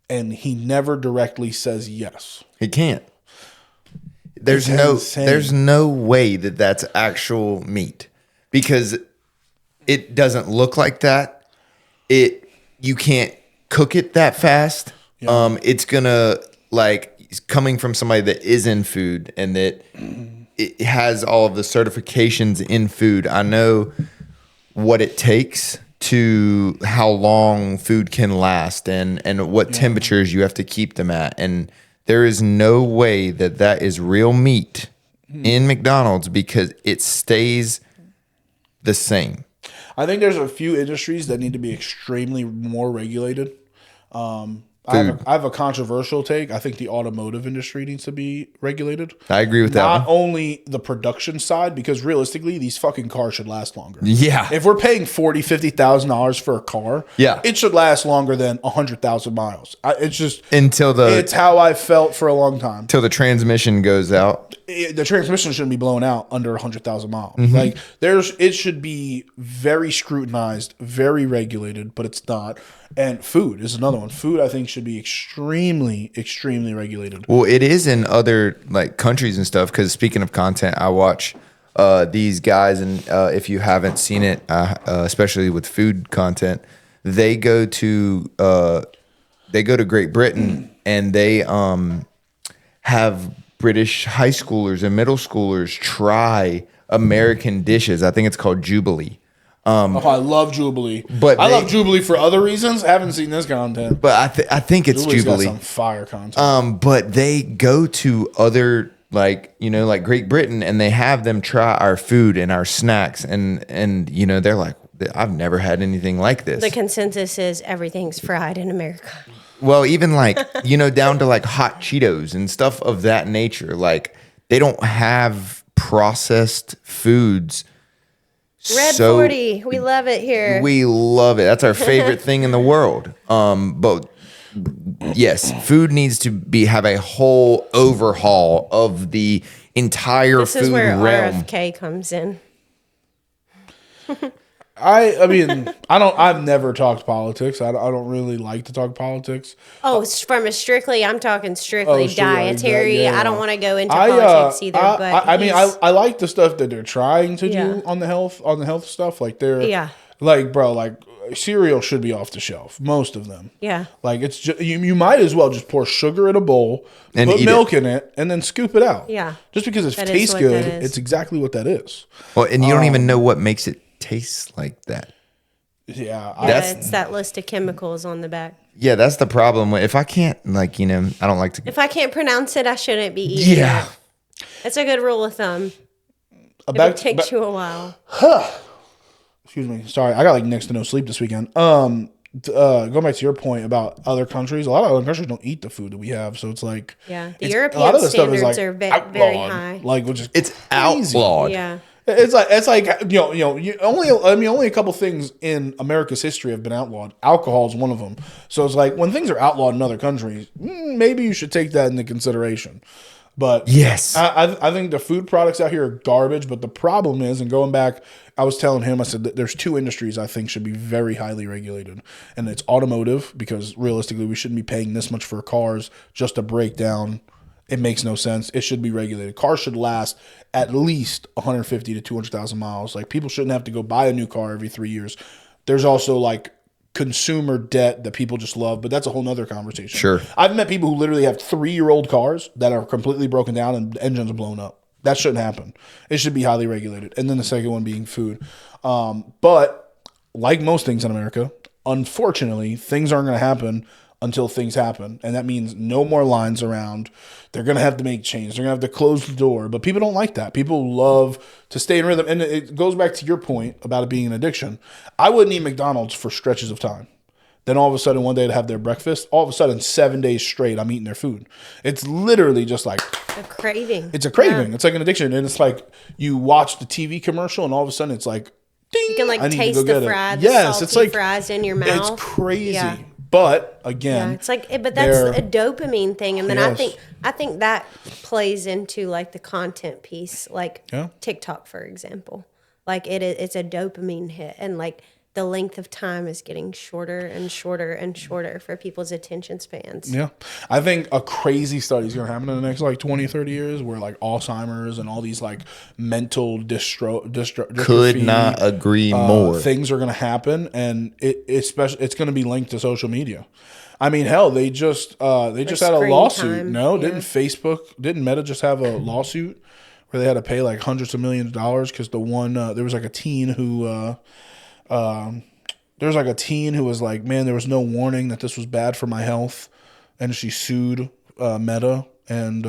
And he never directly says yes. He can't. There's no way that that's actual meat because it doesn't look like that. You can't cook it that fast. Yeah. It's gonna it's coming from somebody that is in food and that it has all of the certifications in food. I know what it takes to how long food can last and what temperatures you have to keep them at. And there is no way that is real meat in McDonald's because it stays the same. I think there's a few industries that need to be extremely more regulated. I have a controversial take. I think the automotive industry needs to be regulated. I agree with that. Not only the production side, because realistically, these fucking cars should last longer. Yeah. If we're paying $40,000-$50,000 for a car, it should last longer than 100,000 miles. It's how I felt for a long time. Till the transmission goes out. The transmission shouldn't be blown out under 100,000 miles. Mm-hmm. It should be very scrutinized, very regulated, but it's not. And food is another one. Food, I think, should be extremely, extremely regulated. Well, it is in other countries and stuff. Because speaking of content, I watch these guys, and if you haven't seen it, especially with food content, they go to Great Britain and they have British high schoolers and middle schoolers try American dishes. I think it's called Jubilee. I love Jubilee, but I love Jubilee for other reasons. I haven't seen this content, but I think it's Jubilee's Jubilee. Got some fire content. But they go to other like Great Britain and they have them try our food and our snacks, and they're like, I've never had anything like this. The consensus is everything's fried in America. Well, even down to hot Cheetos and stuff of that nature. Like they don't have processed foods. Red 40, we love it here. We love it. That's our favorite thing in the world. But yes, food needs to have a whole overhaul of the entire food realm. This is where RFK comes in. I've never talked politics. I don't really like to talk politics. Oh, I'm talking strictly dietary. Yeah. I don't want to go into politics either. I like the stuff that they're trying to do on the health stuff. Cereal should be off the shelf. Most of them. Yeah. It's just, you might as well just pour sugar in a bowl, and put milk in it, and then scoop it out. Yeah. Just because it tastes good, it's exactly what that is. Well, and you don't even know what makes it taste like that. Yeah. It's that list of chemicals on the back. Yeah, that's the problem. If I can't, I don't like to. If I can't pronounce it, I shouldn't be eating it. It's a good rule of thumb. It takes you a while. Excuse me. Sorry, I got next to no sleep this weekend. Going back to your point about other countries, a lot of other countries don't eat the food that we have, so it's the European standards are very high. It's outlawed. Yeah. It's only a couple things in America's history have been outlawed. Alcohol is one of them. So it's when things are outlawed in other countries, maybe you should take that into consideration. But yes, I think the food products out here are garbage. But the problem is, and going back, I was telling him, I said that there's two industries I think should be very highly regulated, and it's automotive, because realistically we shouldn't be paying this much for cars just to break down. It makes no sense. It should be regulated. Cars should last at least 150 to 200,000 miles. People shouldn't have to go buy a new car every 3 years. There's also consumer debt that people just love, but that's a whole nother conversation. Sure. I've met people who literally have 3-year-old cars that are completely broken down and engines are blown up. That shouldn't happen. It should be highly regulated. And then the second one being food. But like most things in America, unfortunately, things aren't going to happen until things happen. And that means no more lines around. They're going to have to make change. They're going to have to close the door. But people don't like that. People love to stay in rhythm. And it goes back to your point about it being an addiction. I wouldn't eat McDonald's for stretches of time. Then all of a sudden, one day to have their breakfast, all of a sudden, 7 days straight, I'm eating their food. It's literally just like a craving. It's a craving. Yeah. It's like an addiction. And it's like you watch the TV commercial and all of a sudden it's like, ding, you can like taste the fries, yes, the it's like fries in your mouth. It's crazy. Yeah. But again, it's like, but that's a dopamine thing. And then I think that plays into like the content piece, like TikTok, for example. Like it's a dopamine hit, and like the length of time is getting shorter and shorter and shorter for people's attention spans. Yeah. I think a crazy study is going to happen in the next like 20, 30 years where like Alzheimer's and all these like mental dystrophy. Could not agree more. Things are going to happen, and it's going to be linked to social media. I mean, hell, they just had a lawsuit. Time. No, didn't Meta just have a lawsuit where they had to pay like hundreds of millions of dollars because there was like a teen who was like, man, there was no warning that this was bad for my health, and she sued Meta and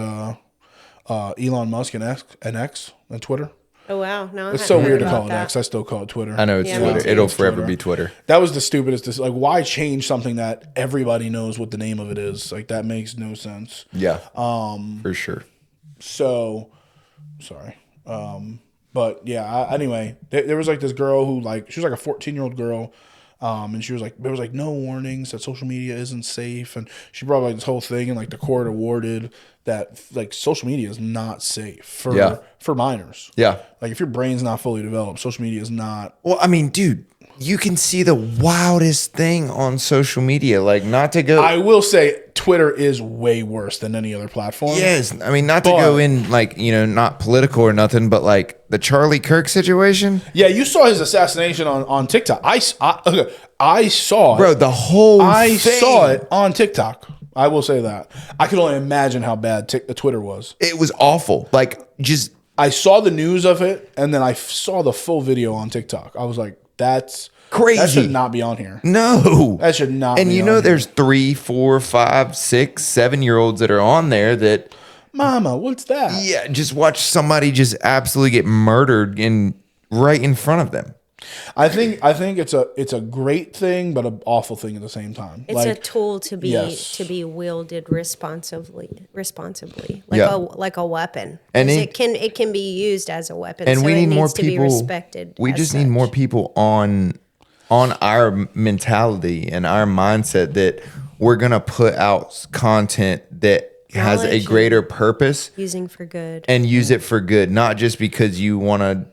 Elon Musk and X and Twitter. Oh wow! No, it's so weird to call it X. I still call it Twitter. I know it's Twitter. It'll forever be Twitter. That was the stupidest. Like, why change something that everybody knows what the name of it is? Like, that makes no sense. Yeah. For sure. So, sorry. But yeah, anyway, there was like this girl who like, she was like a 14-year-old girl. And she was like, there was like no warnings that social media isn't safe. And she brought like this whole thing, and like the court awarded that like social media is not safe for minors. Yeah. Like if your brain's not fully developed, social media is not. Well, I mean, dude, you can see the wildest thing on social media. Like, not to go. I will say Twitter is way worse than any other platform. Yes. I mean, not to go in like, not political or nothing, but like the Charlie Kirk situation. Yeah, you saw his assassination on TikTok. I saw it. Bro, the whole thing. I saw it on TikTok. I will say that. I could only imagine how bad the Twitter was. It was awful. Like, just. I saw the news of it, and then I saw the full video on TikTok. I was like, that's crazy. That should not be on here. No. That should not be on here. And there's 3, 4, 5, 6, 7-year-olds that are on there that. Mama, what's that? Yeah, just watch somebody just absolutely get murdered right in front of them. I think it's a great thing, but an awful thing at the same time. It's a tool to be wielded responsibly, like a weapon. And it can be used as a weapon. And so we need it more needs people. To be respected. We just need more people on our mentality and our mindset that we're gonna put out content that has a greater purpose, using for good, and use it for good, not just because you want to.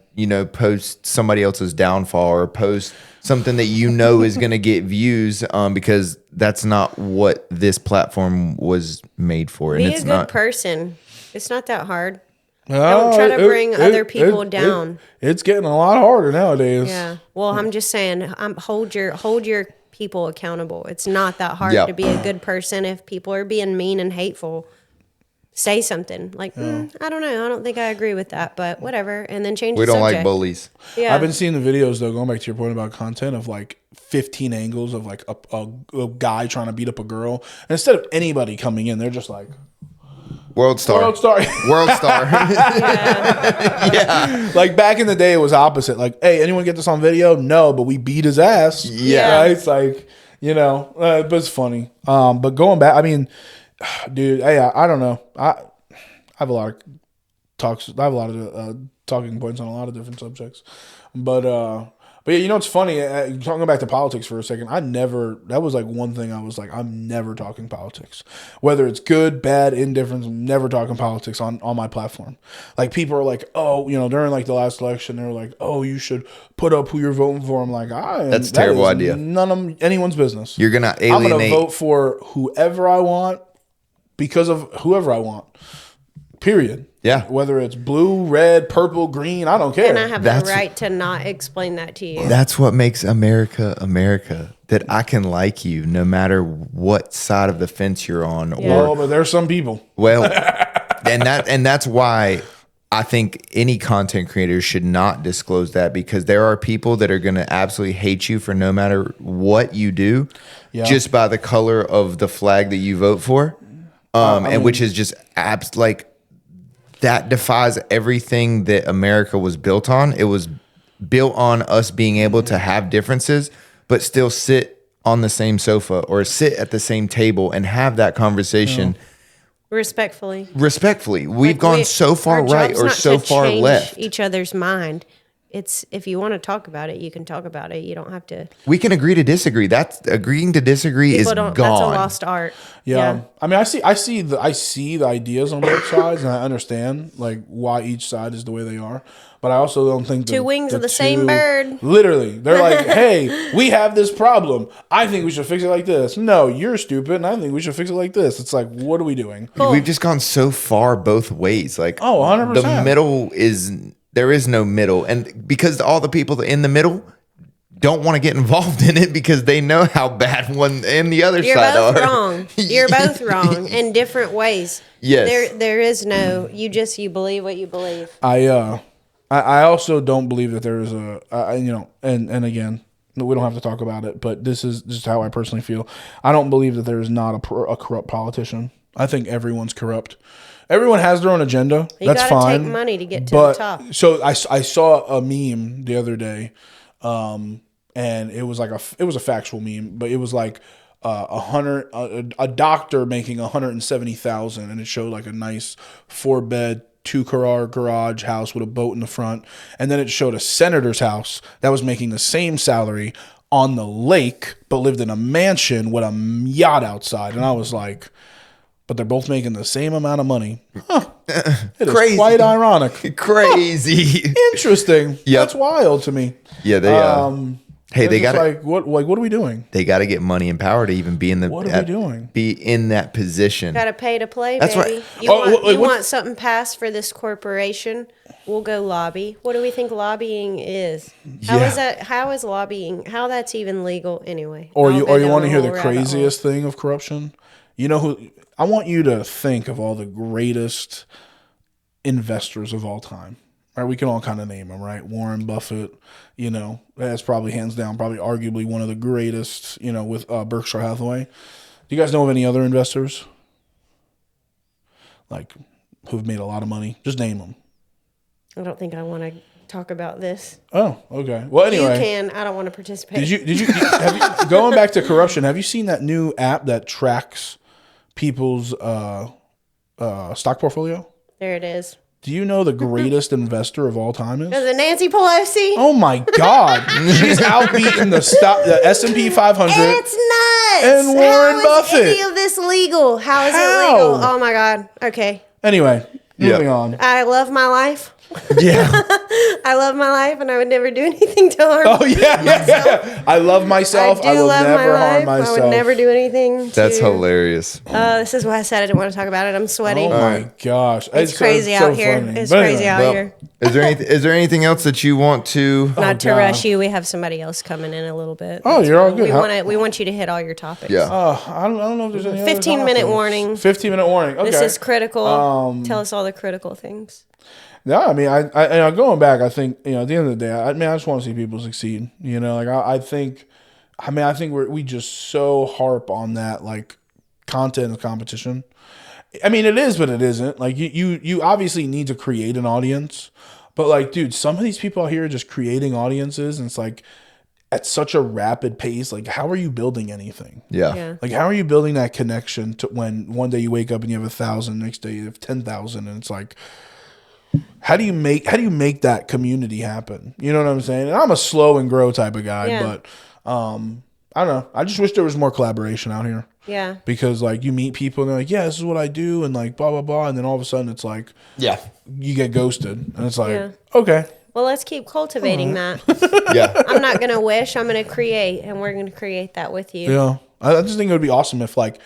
Post somebody else's downfall or post something that is going to get views, because that's not what this platform was made for. Be a good person. It's not that hard. Don't try to bring other people down. It's getting a lot harder nowadays. Yeah. Well, I'm just saying, hold your people accountable. It's not that hard to be a good person. If people are being mean and hateful, say something like, I don't know. I don't think I agree with that, but whatever. And then change the subject. We don't like bullies. Yeah. I've been seeing the videos, though, going back to your point about content, of like 15 angles of like a guy trying to beat up a girl. And instead of anybody coming in, they're just like, World star. World star. Yeah. Like back in the day, it was opposite. Like, hey, anyone get this on video? No, but we beat his ass. Yeah. Right? It's like, but it's funny. But going back, I mean, dude, I don't know. I have a lot of talks. I have a lot of talking points on a lot of different subjects. But yeah, it's funny. Talking back to politics for a second, that was like one thing I was like, I'm never talking politics. Whether it's good, bad, indifference, I'm never talking politics on my platform. Like people are like, oh, during like the last election, they were like, oh, you should put up who you're voting for. I'm like, that's a terrible idea. None of anyone's business. You're going to alienate. I'm going to vote for whoever I want because of whoever I want. Period. Yeah. Whether it's blue, red, purple, green, I don't care. And I have the right to not explain that to you. That's what makes America America. That I can like you no matter what side of the fence you're on. Yeah. Well, but there's some people. Well, and that's why I think any content creator should not disclose that, because there are people that are going to absolutely hate you for no matter what you do, just by the color of the flag that you vote for, and which is just like that defies everything that America was built on. It was built on us being able to have differences, but still sit on the same sofa or sit at the same table and have that conversation. Respectfully. We've gone so far right or so far left. Each other's mind. It's, if you want to talk about it, you can talk about it. You don't have to. We can agree to disagree. That's agreeing to disagree is gone. That's a lost art. Yeah. I mean, I see the ideas on both sides, and I understand like why each side is the way they are. But I also don't think two wings of the same bird. Literally, they're like, "Hey, we have this problem. I think we should fix it like this." No, you're stupid, and I think we should fix it like this. It's like, what are we doing? Cool. We've just gone so far both ways. Like, 100%. The middle is, there is no middle, and because all the people in the middle don't want to get involved in it because they know how bad one and the other side are. You're both wrong. You're both wrong in different ways. Yes. There is no. You believe what you believe. I also don't believe that there is and again, we don't have to talk about it, but this is just how I personally feel. I don't believe that there is not a corrupt politician. I think everyone's corrupt. Everyone has their own agenda. That's fine. Take money to get to the top. So I saw a meme the other day, and it was like it was a factual meme, but it was like a doctor making $170,000, and it showed like a nice 4-bed 2-car garage house with a boat in the front, and then it showed a senator's house that was making the same salary on the lake but lived in a mansion with a yacht outside. And I was like, but they're both making the same amount of money. It is quite ironic. Crazy. Interesting. That's wild to me. Yeah, they hey, they got like what are we doing? They got to get money and power to even be in the. What are we doing? Be in that position. Got to pay to play, That's baby. Right. You want something passed for this corporation? We'll go lobby. What do we think lobbying is? How is that? How is lobbying? How that's even legal anyway? Or you want to hear the craziest thing of corruption? You know who? I want you to think of all the greatest investors of all time. Right, we can all kind of name them, right? Warren Buffett, that's probably hands down, probably arguably one of the greatest, with Berkshire Hathaway. Do you guys know of any other investors? Like, who've made a lot of money? Just name them. I don't think I want to talk about this. Oh, okay. Well, anyway. You can. I don't want to participate. Did you going back to corruption, have you seen that new app that tracks people's stock portfolio? There it is. Do you know the greatest investor of all time is? Is it Nancy Pelosi? Oh my God, she's outbeating the S&P 500. It's nuts. And Warren Buffett. How is any of this legal? How is it legal? Oh my God. Okay. Anyway, moving on. I love my life. Yeah. I love my life, and I would never do anything to harm myself. Yeah. I love myself. I will never harm myself. I would never do anything. That's hilarious. This is why I said I didn't want to talk about it. I'm sweating. Oh my gosh. It's crazy out here. It's crazy out here. Is there anything else that you want to? Not to rush you. We have somebody else coming in a little bit. Oh, you're all good. We want you to hit all your topics. Yeah. I don't know if there's any 15-minute warning. 15-minute warning. Okay. This is critical. Tell us all the critical things. No, I mean, I going back, I think, at the end of the day, I just want to see people succeed. I think we just so harp on that, like, content and competition. I mean, it is, but it isn't. Like, you obviously need to create an audience, but like, dude, some of these people out here are just creating audiences, and it's like at such a rapid pace. Like, how are you building anything? Yeah. Like, how are you building that connection to when one day you wake up and you have 1,000, next day you have 10,000, and it's like, how do you make that community happen? You know what I'm saying? And I'm a slow and grow type of guy, but I don't know. I just wish there was more collaboration out here. Yeah. Because like you meet people and they're like, yeah, this is what I do, and like blah blah blah, and then all of a sudden it's like, you get ghosted, and it's like, okay. Well, let's keep cultivating that. Yeah. I'm not gonna wish. I'm gonna create, and we're gonna create that with you. Yeah. I just think it would be awesome if, like,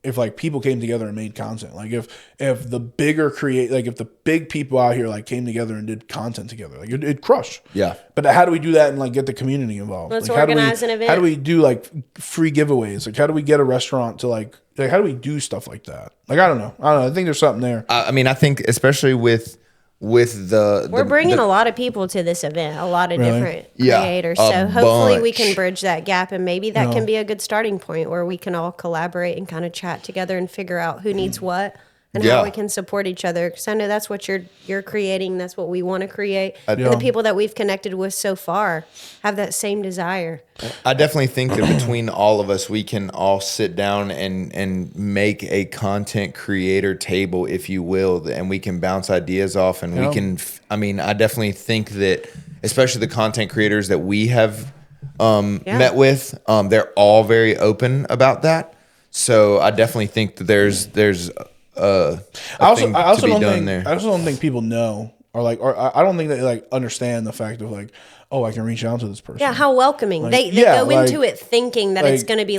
if like people came together and made content. Like if the bigger if the big people out here like came together and did content together, like it'd crush. Yeah. But how do we do that and like get the community involved? Let's like, organize an event. How do we do like free giveaways? Like how do we get a restaurant to like how do we do stuff like that? Like I don't know. I think there's something there. I mean, I think especially with we're bringing a lot of people to this event, a lot of different creators. So hopefully we can bridge that gap, and maybe that can be a good starting point where we can all collaborate and kind of chat together and figure out who needs what and how we can support each other. Because I know that's what you're creating. That's what we want to create. And the people that we've connected with so far have that same desire. I definitely think that between all of us, we can all sit down and make a content creator table, if you will, and we can bounce ideas off, and we can. I mean, I definitely think that, especially the content creators that we have met with, they're all very open about that. So I definitely think that there's I also don't think people know or I don't think they like understand the fact of like, oh, I can reach out to this person. Yeah, how welcoming. Like, they go into it thinking that it's going to be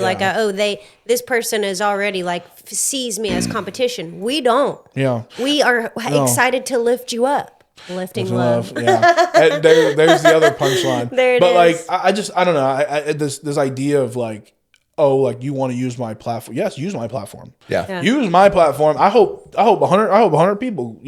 this person is already like sees me as competition. We don't. Yeah. We are excited to lift you up. Lifting love. Yeah. There's the other punchline. There it is. Like I don't know. This idea of like, oh, like you want to use my platform? Yes, use my platform. Yeah. Use my platform. I hope 100 people,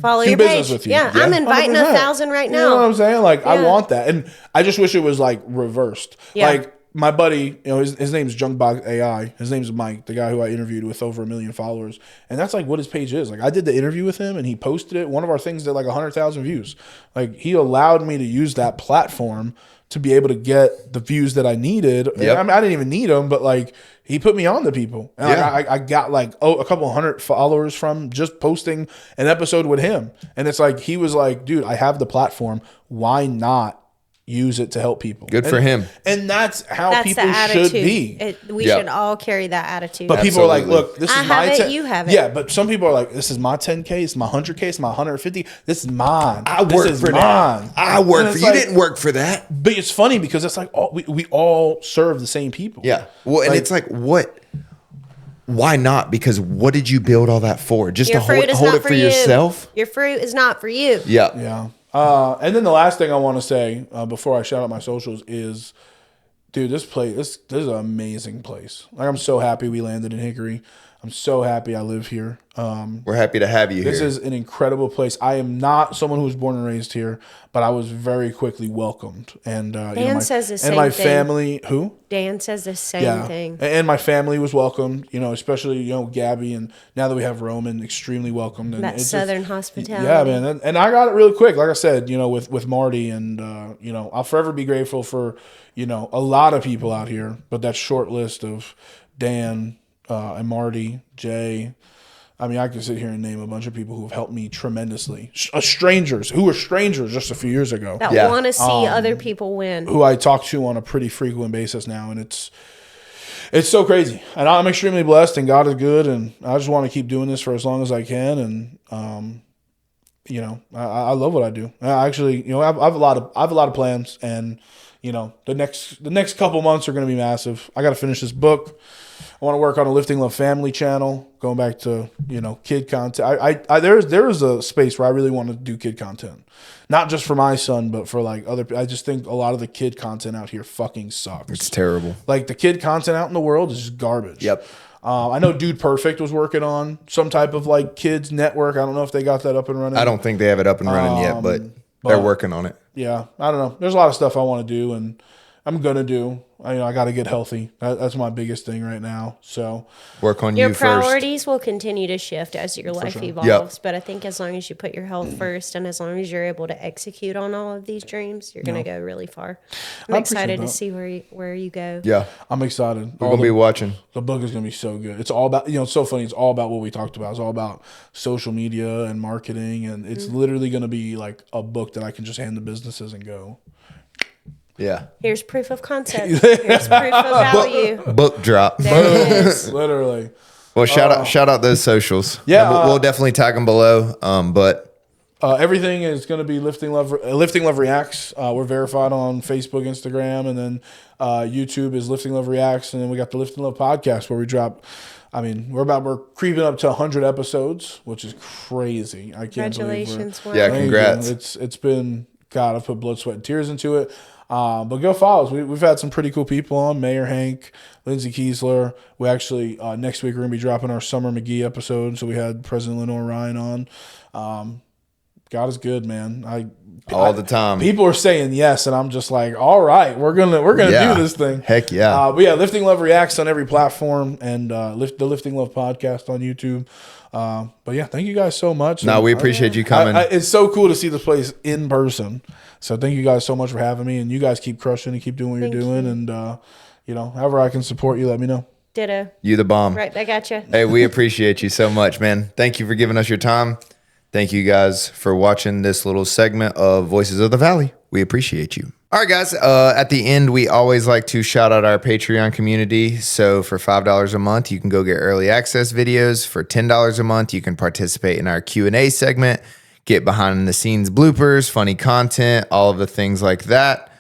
follow do your business page. with you. Yeah, I'm inviting 1,000 right now. You know what I'm saying? Like I want that, and I just wish it was like reversed. Yeah. Like my buddy, his name's Junkbox AI. His name's Mike, the guy who I interviewed with over 1 million followers, and that's like what his page is. Like I did the interview with him, and he posted it. One of our things did like 100,000 views. Like he allowed me to use that platform to be able to get the views that I needed. Yep. I mean, I didn't even need them, but like he put me on to people. And I got like a couple 100 followers from just posting an episode with him. And it's like, he was like, dude, I have the platform. Why not use it to help people? Good for him. And that's how people should be. We should all carry that attitude. But people are like, look, this is my 10. You have it. Yeah, but some people are like, this is my 10K, it's my 100K, it's my 150. This is mine. I work for that. I work for you. Didn't work for that. But it's funny because it's like we all serve the same people. Yeah. Well, and it's like, what? Why not? Because what did you build all that for? Just to hold it for yourself? Your fruit is not for you. Yeah. Yeah. And then the last thing I want to say before I shout out my socials is, dude, this is an amazing place. Like I'm so happy we landed in Hickory. I'm so happy I live here. We're happy to have you here. This is an incredible place. I am not someone who was born and raised here, but I was very quickly welcomed. And Dan says the same thing. And my thing. Family, who? Dan says the same thing. And my family was welcomed, especially, Gabby. And now that we have Roman, extremely welcomed. And that Southern hospitality. Yeah, man. And I got it really quick. Like I said, with Marty. And, I'll forever be grateful for, a lot of people out here. But that short list of Dan, and Marty, Jay. I mean, I could sit here and name a bunch of people who have helped me tremendously. Strangers who were strangers just a few years ago. That want to see other people win. Who I talk to on a pretty frequent basis now. And it's so crazy. And I'm extremely blessed, and God is good. And I just want to keep doing this for as long as I can. And, I love what I do. I actually, I have a lot of plans. And, the next couple months are going to be massive. I got to finish this book. I want to work on a Lifting Love family channel, going back to, kid content. There is a space where I really want to do kid content, not just for my son, but for like other. I just think a lot of the kid content out here fucking sucks. It's terrible. Like the kid content out in the world is just garbage. Yep. I know Dude Perfect was working on some type of like kids network. I don't know if they got that up and running. I don't think they have it up and running yet, but they're working on it. Yeah. I don't know. There's a lot of stuff I want to do, and I'm going to do. I got to get healthy. That's my biggest thing right now. So work on your you first. Your priorities will continue to shift as your life evolves. Yep. But I think as long as you put your health first, and as long as you're able to execute on all of these dreams, you're going to go really far. I'm excited to see where you go. Yeah, I'm excited. We're going to be watching. The book is going to be so good. It's all about, it's so funny. It's all about what we talked about. It's all about social media and marketing. And it's literally going to be like a book that I can just hand to businesses and go, yeah. Here's proof of concept. Here's proof of value. Book drop. There it is. Literally. Well, shout out those socials. Yeah, we'll definitely tag them below. But everything is going to be Lifting Love Reacts. We're verified on Facebook, Instagram, and then YouTube is Lifting Love Reacts, and then we got the Lifting Love podcast where we drop I mean, we're creeping up to 100 episodes, which is crazy. I can't Congratulations. believe Yeah, congrats. It's been, God, I've put blood, sweat, and tears into it. But go follow us. We've had some pretty cool people on. Mayor Hank, Lindsay Kiesler. We actually, next week, we're going to be dropping our Summer McGee episode. So we had President Lenore Ryan on. God is good, man. All the time. People are saying yes, and I'm just like, all right, we're gonna do this thing. Heck yeah. But yeah, Lifting Love Reacts on every platform, and the Lifting Love podcast on YouTube. But yeah, thank you guys so much. No, we appreciate you coming. It's so cool to see this place in person. So thank you guys so much for having me, and you guys keep crushing and keep doing what you're doing. And however I can support you, let me know. Ditto. You the bomb. Right back at you. Hey, we appreciate you so much, man. Thank you for giving us your time. Thank you guys for watching this little segment of Voices of the Valley. We appreciate you. All right, guys. At the end, we always like to shout out our Patreon community. So for $5 a month, you can go get early access videos. For $10 a month, you can participate in our Q&A segment, get behind the scenes bloopers, funny content, all of the things like that.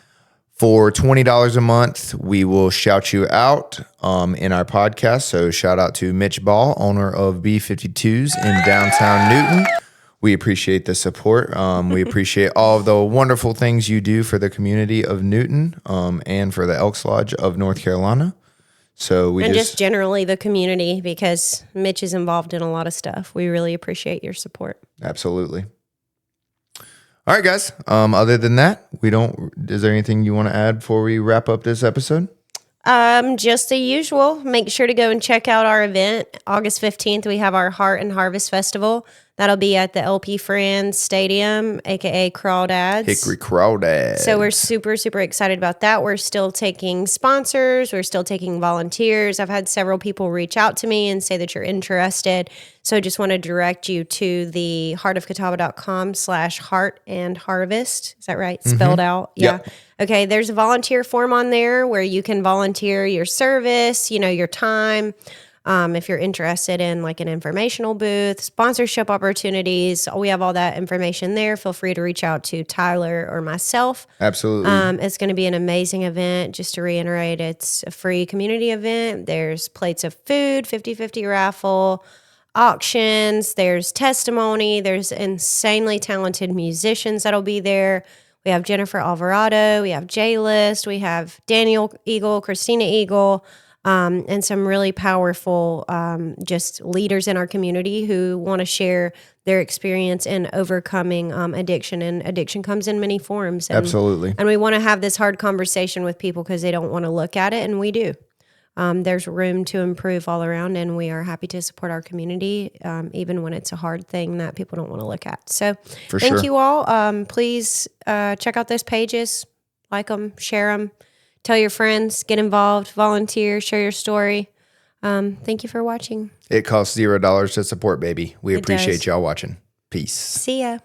For $20 a month, we will shout you out in our podcast. So shout out to Mitch Ball, owner of B52s in downtown Newton. We appreciate the support. We appreciate all of the wonderful things you do for the community of Newton and for the Elks Lodge of North Carolina. So we just generally the community, because Mitch is involved in a lot of stuff. We really appreciate your support. Absolutely. All right, guys. Other than that, is there anything you want to add before we wrap up this episode? Just the usual. Make sure to go and check out our event. August 15th, we have our Heart and Harvest Festival. That'll be at the LP Friends Stadium, a.k.a. Crawdads. Hickory Crawdads. So we're super, super excited about that. We're still taking sponsors. We're still taking volunteers. I've had several people reach out to me and say that you're interested. So I just want to direct you to the heartofcatawba.com/heart and harvest. Is that right? Spelled out? Yeah. Yep. Okay. There's a volunteer form on there where you can volunteer your service, your time. If you're interested in like an informational booth, sponsorship opportunities, we have all that information there. Feel free to reach out to Tyler or myself. Absolutely. It's going to be an amazing event. Just to reiterate, it's a free community event. There's plates of food, 50-50 raffle, auctions, there's testimony, there's insanely talented musicians that'll be there. We have Jennifer Alvarado, we have J-List, we have Daniel Eagle, Christina Eagle, and some really powerful just leaders in our community who want to share their experience in overcoming addiction. And addiction comes in many forms. And, Absolutely. And we want to have this hard conversation with people because they don't want to look at it, and we do. There's room to improve all around, and we are happy to support our community, even when it's a hard thing that people don't want to look at. So thank you all. Please check out those pages, like them, share them. Tell your friends, get involved, volunteer, share your story. Thank you for watching. It costs $0 to support, baby. We appreciate y'all watching. Peace. See ya.